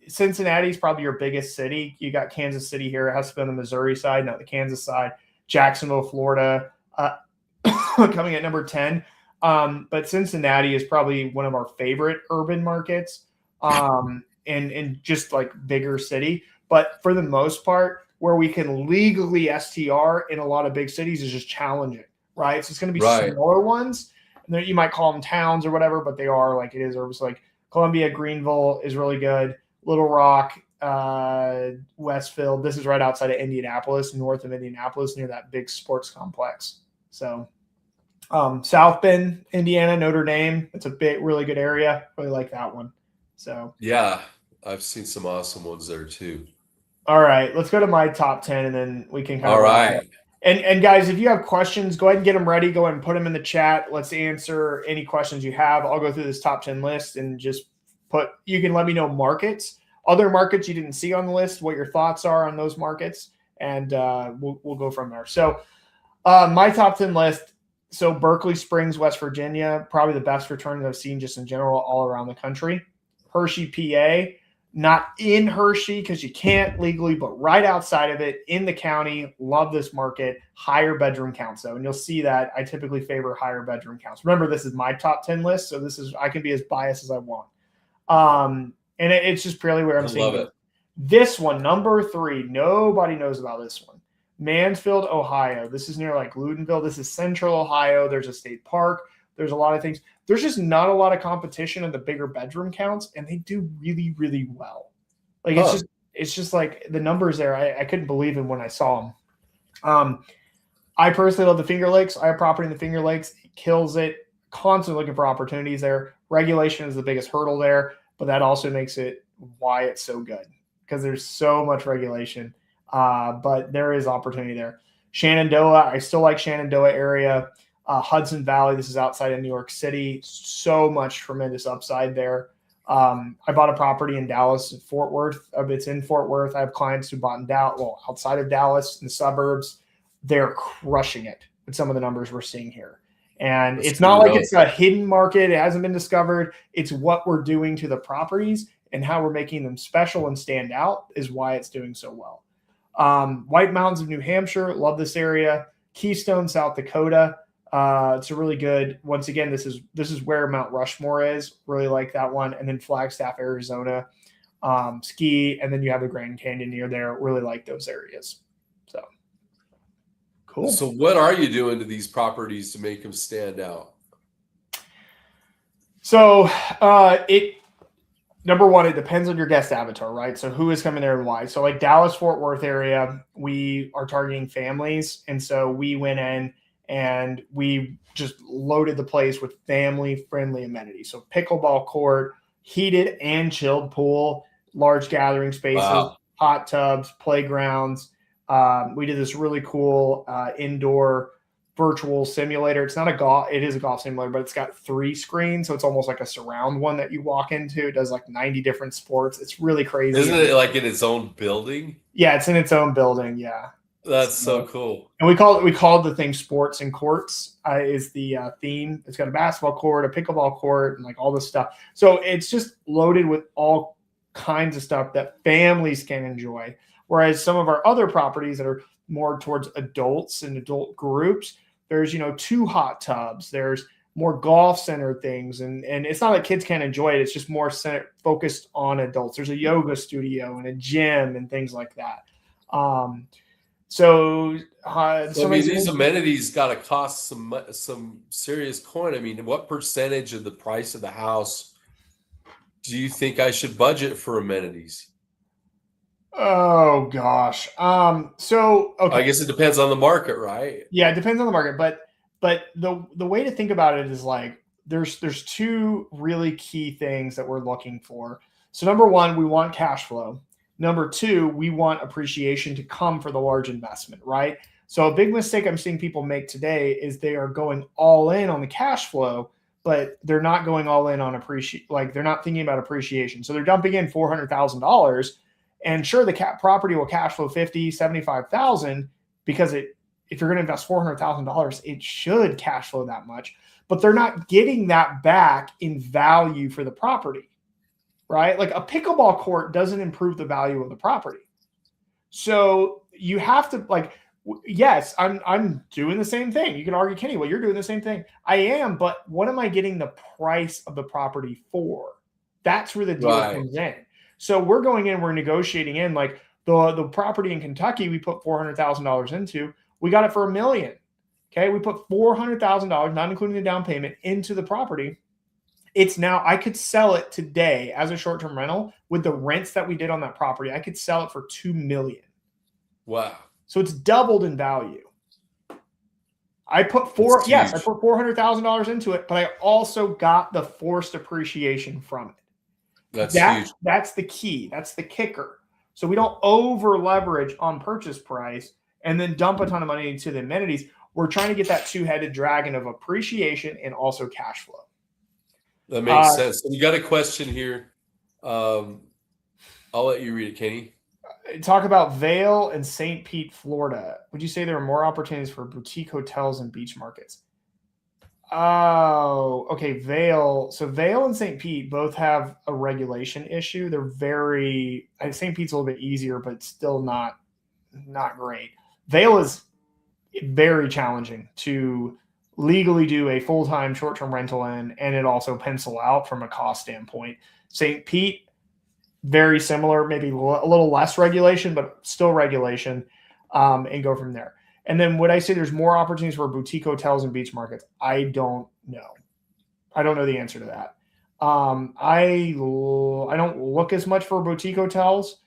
[SPEAKER 1] Cincinnati is probably your biggest city. You got Kansas City here. It has to be on the Missouri side, not the Kansas side. Jacksonville, Florida, coming at number 10. But Cincinnati is probably one of our favorite urban markets, and just like bigger city. But for the most part, where we can legally STR in a lot of big cities is just challenging, right? So it's going to be smaller ones. And you might call them towns or whatever, but they are like it is urban. So like Columbia, Greenville is really good. Little Rock, Westfield. This is right outside of Indianapolis, north of Indianapolis, near that big sports complex. So South Bend, Indiana, Notre Dame. It's a big, really good area. Really like that one. So
[SPEAKER 2] yeah, I've seen some awesome ones there too.
[SPEAKER 1] All right, let's go to my top 10, and then we can kind of.
[SPEAKER 2] All right.
[SPEAKER 1] And guys, if you have questions, go ahead and get them ready. Go ahead and put them in the chat. Let's answer any questions you have. I'll go through this top 10 list and just you can let me know markets, other markets you didn't see on the list, what your thoughts are on those markets, and we'll go from there. So my top 10 list. So Berkeley Springs, West Virginia, probably the best returns I've seen just in general all around the country. Hershey, PA, not in Hershey because you can't legally, but right outside of it in the county. Love this market. Higher bedroom counts though, and you'll see that I typically favor higher bedroom counts. Remember, this is my top 10 list, so I can be as biased as I want. And it's just purely where I'm seeing it. This one, number 3, nobody knows about this one. Mansfield, Ohio. This is near like Ludenville. This is central Ohio. There's a state park. There's a lot of things. There's just not a lot of competition in the bigger bedroom counts, and they do really, really well. Like it's just like the numbers there. I couldn't believe it when I saw them. I personally love the Finger Lakes. I have property in the Finger Lakes. It kills it. Constantly looking for opportunities there. Regulation is the biggest hurdle there, but that also makes it why it's so good because there's so much regulation. But there is opportunity there. Shenandoah, I still like Shenandoah area. Hudson Valley, this is outside of New York City. So much tremendous upside there. I bought a property in Dallas, Fort Worth. It's in Fort Worth. I have clients who bought in Dallas, well, outside of Dallas, in the suburbs. They're crushing it with some of the numbers we're seeing here. And it's not like it's a hidden market. It hasn't been discovered. It's what we're doing to the properties and how we're making them special and stand out is why it's doing so well. White Mountains of New Hampshire, love this area. Keystone, South Dakota. It's a really good. Once again, this is where Mount Rushmore is. Really like that one. And then Flagstaff, Arizona, ski, and then you have the Grand Canyon near there. Really like those areas. So cool.
[SPEAKER 2] So what are you doing to these properties to make them stand out?
[SPEAKER 1] So number one, it depends on your guest avatar, right? So who is coming there and why. So like Dallas, Fort Worth area, we are targeting families. And so we went in and we just loaded the place with family-friendly amenities. So pickleball court, heated and chilled pool, large gathering spaces, hot tubs, playgrounds. We did this really cool indoor virtual simulator. It's not a golf, it is a golf simulator, but it's got 3 screens. So it's almost like a surround one that you walk into. It does like 90 different sports. It's really crazy.
[SPEAKER 2] Isn't it like in its own building?
[SPEAKER 1] Yeah, it's in its own building. Yeah.
[SPEAKER 2] That's so cool.
[SPEAKER 1] And we called the thing Sports and Courts is the theme. It's got a basketball court, a pickleball court, and like all this stuff. So it's just loaded with all kinds of stuff that families can enjoy. Whereas some of our other properties that are more towards adults and adult groups, there's 2 hot tubs. There's more golf center things, and it's not that kids can't enjoy it. It's just more focused on adults. There's a yoga studio and a gym and things like that. So
[SPEAKER 2] these amenities got to cost some serious coin. I mean, what percentage of the price of the house do you think I should budget for amenities?
[SPEAKER 1] Oh gosh. So
[SPEAKER 2] I
[SPEAKER 1] okay.
[SPEAKER 2] guess it depends on the market, right?
[SPEAKER 1] Yeah, it depends on the market, but the way to think about it is like there's two really key things that we're looking for. So number one, we want cash flow. Number two, we want appreciation to come for the large investment, right? So a big mistake I'm seeing people make today is they are going all in on the cash flow, but they're not going all in on like they're not thinking about appreciation. So they're dumping in $400,000 and sure the property will cash flow 50, 75,000 because if you're going to invest $400,000, it should cash flow that much, but they're not getting that back in value for the property, right? Like a pickleball court doesn't improve the value of the property. So you have to like, yes, I'm doing the same thing. You can argue, Kenny, well, you're doing the same thing. I am, but what am I getting the price of the property for? That's where the deal
[SPEAKER 2] Right.
[SPEAKER 1] comes in. So we're going in, we're negotiating in like the property in Kentucky we put $400,000 into. We got it for $1 million. Okay, we put $400,000, not including the down payment, into the property. It's now I could sell it today as a short-term rental with the rents that we did on that property. I could sell it for $2 million.
[SPEAKER 2] Wow.
[SPEAKER 1] So it's doubled in value. I put $400,000 into it, but I also got the forced appreciation from it.
[SPEAKER 2] That's huge.
[SPEAKER 1] That's the key. That's the kicker. So we don't over leverage on purchase price and then dump a ton of money into the amenities. We're trying to get that two-headed dragon of appreciation and also cash flow.
[SPEAKER 2] That makes sense. So you got a question here. I'll let you read it, Kenny.
[SPEAKER 1] Talk about Vail and St. Pete, Florida. Would you say there are more opportunities for boutique hotels and beach markets? Oh, okay. Vail. So Vail and St. Pete both have a regulation issue. They're St. Pete's a little bit easier, but still not great. Vail is very challenging to legally do a full-time short-term rental in, and it also pencil out from a cost standpoint. St. Pete, very similar, maybe a little less regulation, but still regulation, and go from there. And then would I say there's more opportunities for boutique hotels and beach markets? I don't know. I don't know the answer to that. I don't look as much for boutique hotels.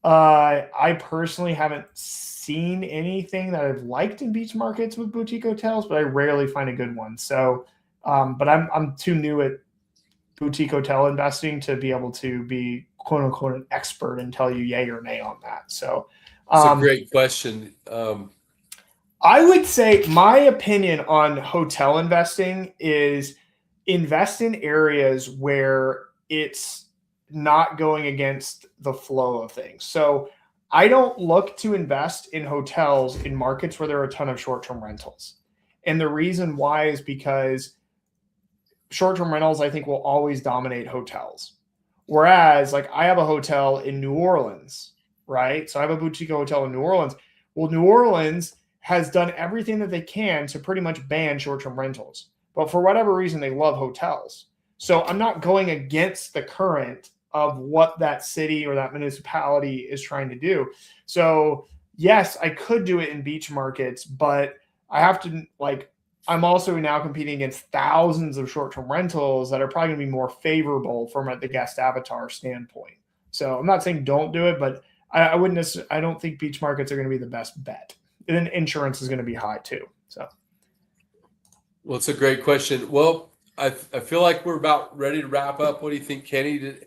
[SPEAKER 1] I personally haven't seen anything that I've liked in beach markets with boutique hotels, but I rarely find a good one. So, but I'm too new at boutique hotel investing to be able to be quote unquote an expert and tell you yay or nay on that. So,
[SPEAKER 2] it's a great question.
[SPEAKER 1] I would say my opinion on hotel investing is invest in areas where it's not going against the flow of things. So I don't look to invest in hotels in markets where there are a ton of short-term rentals. And the reason why is because short-term rentals, I think, will always dominate hotels. Whereas like I have a hotel in New Orleans, right? So I have a boutique hotel in New Orleans. Well, New Orleans has done everything that they can to pretty much ban short-term rentals. But for whatever reason, they love hotels. So I'm not going against the current of what that city or that municipality is trying to do. So yes, I could do it in beach markets, but I have to I'm also now competing against thousands of short-term rentals that are probably going to be more favorable from the guest avatar standpoint. So I'm not saying don't do it, but I wouldn't. I don't think beach markets are going to be the best bet. And then insurance is going to be high too. So,
[SPEAKER 2] well, it's a great question. Well, I feel like we're about ready to wrap up. What do you think, Kenny?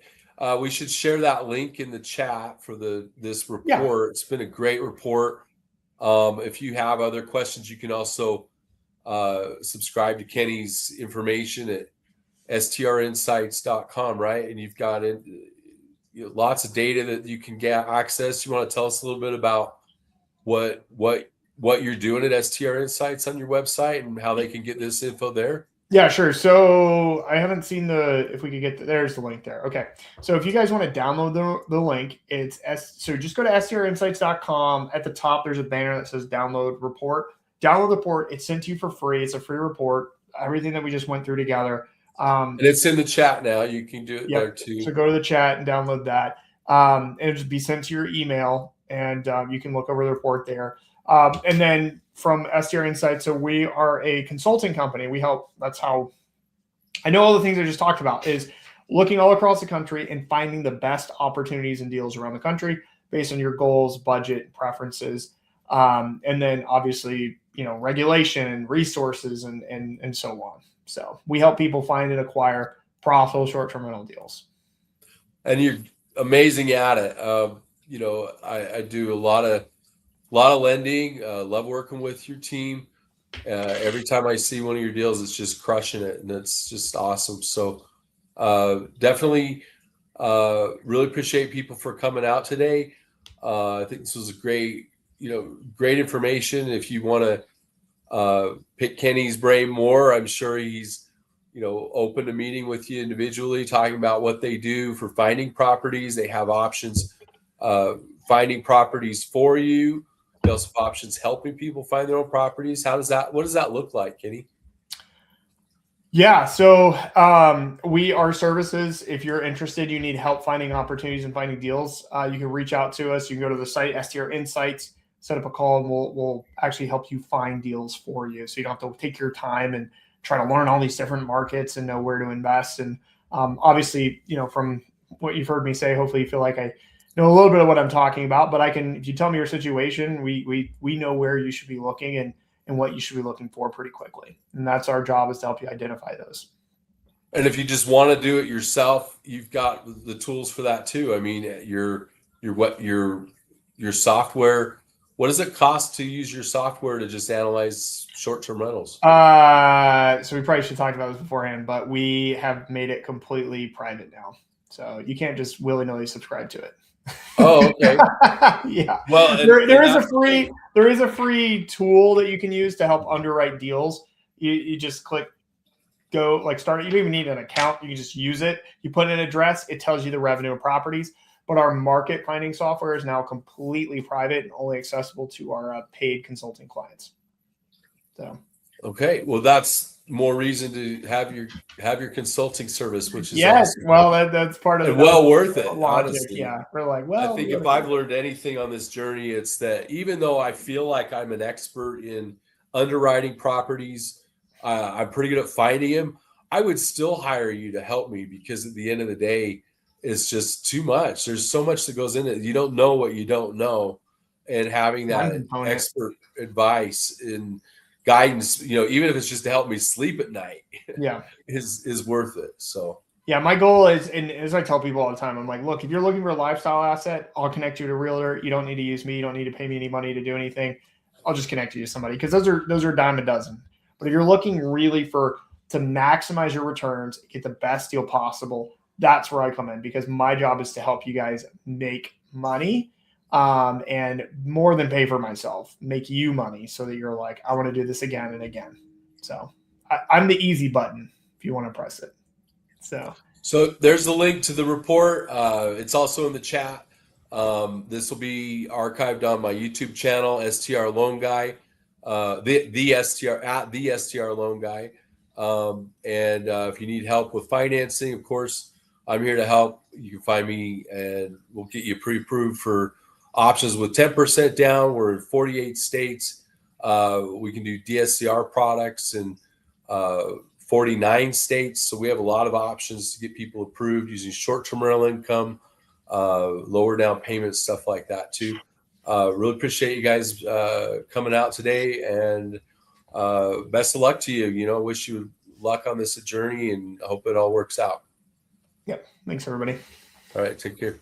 [SPEAKER 2] We should share that link in the chat for this report. Yeah. It's been a great report. If you have other questions, you can also subscribe to Kenny's information at strinsights.com, right? And you've got lots of data that you can get access. You want to tell us a little bit about what you're doing at STR Insights on your website and how they can get this info there?
[SPEAKER 1] Yeah, sure. So I haven't seen if we could get there's the link there. Okay. So if you guys want to download the link, so just go to strinsights.com. At the top, there's a banner that says download report. Download the report. It's sent to you for free. It's a free report. Everything that we just went through together.
[SPEAKER 2] And it's in the chat now. You can do it there too.
[SPEAKER 1] So go to the chat and download that. And it'll just be sent to your email, and you can look over the report there. And then from STR Insights, so we are a consulting company. We help. That's how I know all the things I just talked about is looking all across the country and finding the best opportunities and deals around the country. based on your goals, budget, preferences. And then obviously, regulation, resources, and so on. So we help people find and acquire profitable short-term rental deals.
[SPEAKER 2] And you're amazing at it. I do a lot of lending. Love working with your team. Every time I see one of your deals, it's just crushing it, and it's just awesome. So definitely really appreciate people for coming out today. I think this was a great information. If you want to pick Kenny's brain more, I'm sure he's open to meeting with you individually, talking about what they do for finding properties. They have options finding properties for you. They also have options helping people find their own properties. What does that look like, Kenny?
[SPEAKER 1] Yeah, so our services, if you're interested, you need help finding opportunities and finding deals, you can reach out to us. You can go to the site, STR Insights, set up a call, and we'll actually help you find deals for you. So you don't have to take your time and try to learn all these different markets and know where to invest. And obviously, from what you've heard me say, hopefully you feel like I know a little bit of what I'm talking about. But if you tell me your situation, we know where you should be looking and what you should be looking for pretty quickly. And that's our job, is to help you identify those.
[SPEAKER 2] And if you just want to do it yourself, you've got the tools for that too. I mean, your software, what does it cost to use your software to just analyze short-term rentals?
[SPEAKER 1] So we probably should talk about this beforehand, but we have made it completely private now. So you can't just willy-nilly subscribe to it.
[SPEAKER 2] Oh, okay.
[SPEAKER 1] Yeah.
[SPEAKER 2] Well,
[SPEAKER 1] there is a free tool that you can use to help underwrite deals. You just click go, like start. You don't even need an account. You can just use it. You put in an address, it tells you the revenue of properties. But our market finding software is now completely private and only accessible to our paid consulting clients. So.
[SPEAKER 2] Okay. Well, that's more reason to have your consulting service, which is
[SPEAKER 1] yes.
[SPEAKER 2] awesome.
[SPEAKER 1] Well, that's part of
[SPEAKER 2] and well worth it.
[SPEAKER 1] Logic.
[SPEAKER 2] Honestly,
[SPEAKER 1] yeah. We're like, well,
[SPEAKER 2] I think if I've learned anything on this journey, it's that even though I feel like I'm an expert in underwriting properties, I'm pretty good at finding them. I would still hire you to help me, because at the end of the day, it's just too much. There's so much that goes in it. You don't know what you don't know, and having that expert advice and guidance, even if it's just to help me sleep at night, is worth it. So
[SPEAKER 1] yeah, my goal is, and as I tell people all the time, I'm like, look, if you're looking for a lifestyle asset, I'll connect you to a realtor. You don't need to use me. You don't need to pay me any money to do anything. I'll just connect you to somebody, because those are a dime a dozen. But if you're looking really to maximize your returns, get the best deal possible, that's where I come in, because my job is to help you guys make money, and more than pay for myself, make you money, so that you're like, I want to do this again and again. So I'm the easy button if you want to press it. So
[SPEAKER 2] there's the link to the report. It's also in the chat. This will be archived on my YouTube channel, STR Loan Guy, the STR Loan Guy. And if you need help with financing, of course, I'm here to help. You can find me, and we'll get you pre-approved for options with 10% down. We're in 48 states. We can do DSCR products in 49 states. So we have a lot of options to get people approved using short-term rental income, lower down payments, stuff like that too. Really appreciate you guys coming out today, and best of luck to you. Wish you luck on this journey, and I hope it all works out.
[SPEAKER 1] Yep. Thanks, everybody.
[SPEAKER 2] All right. Take care.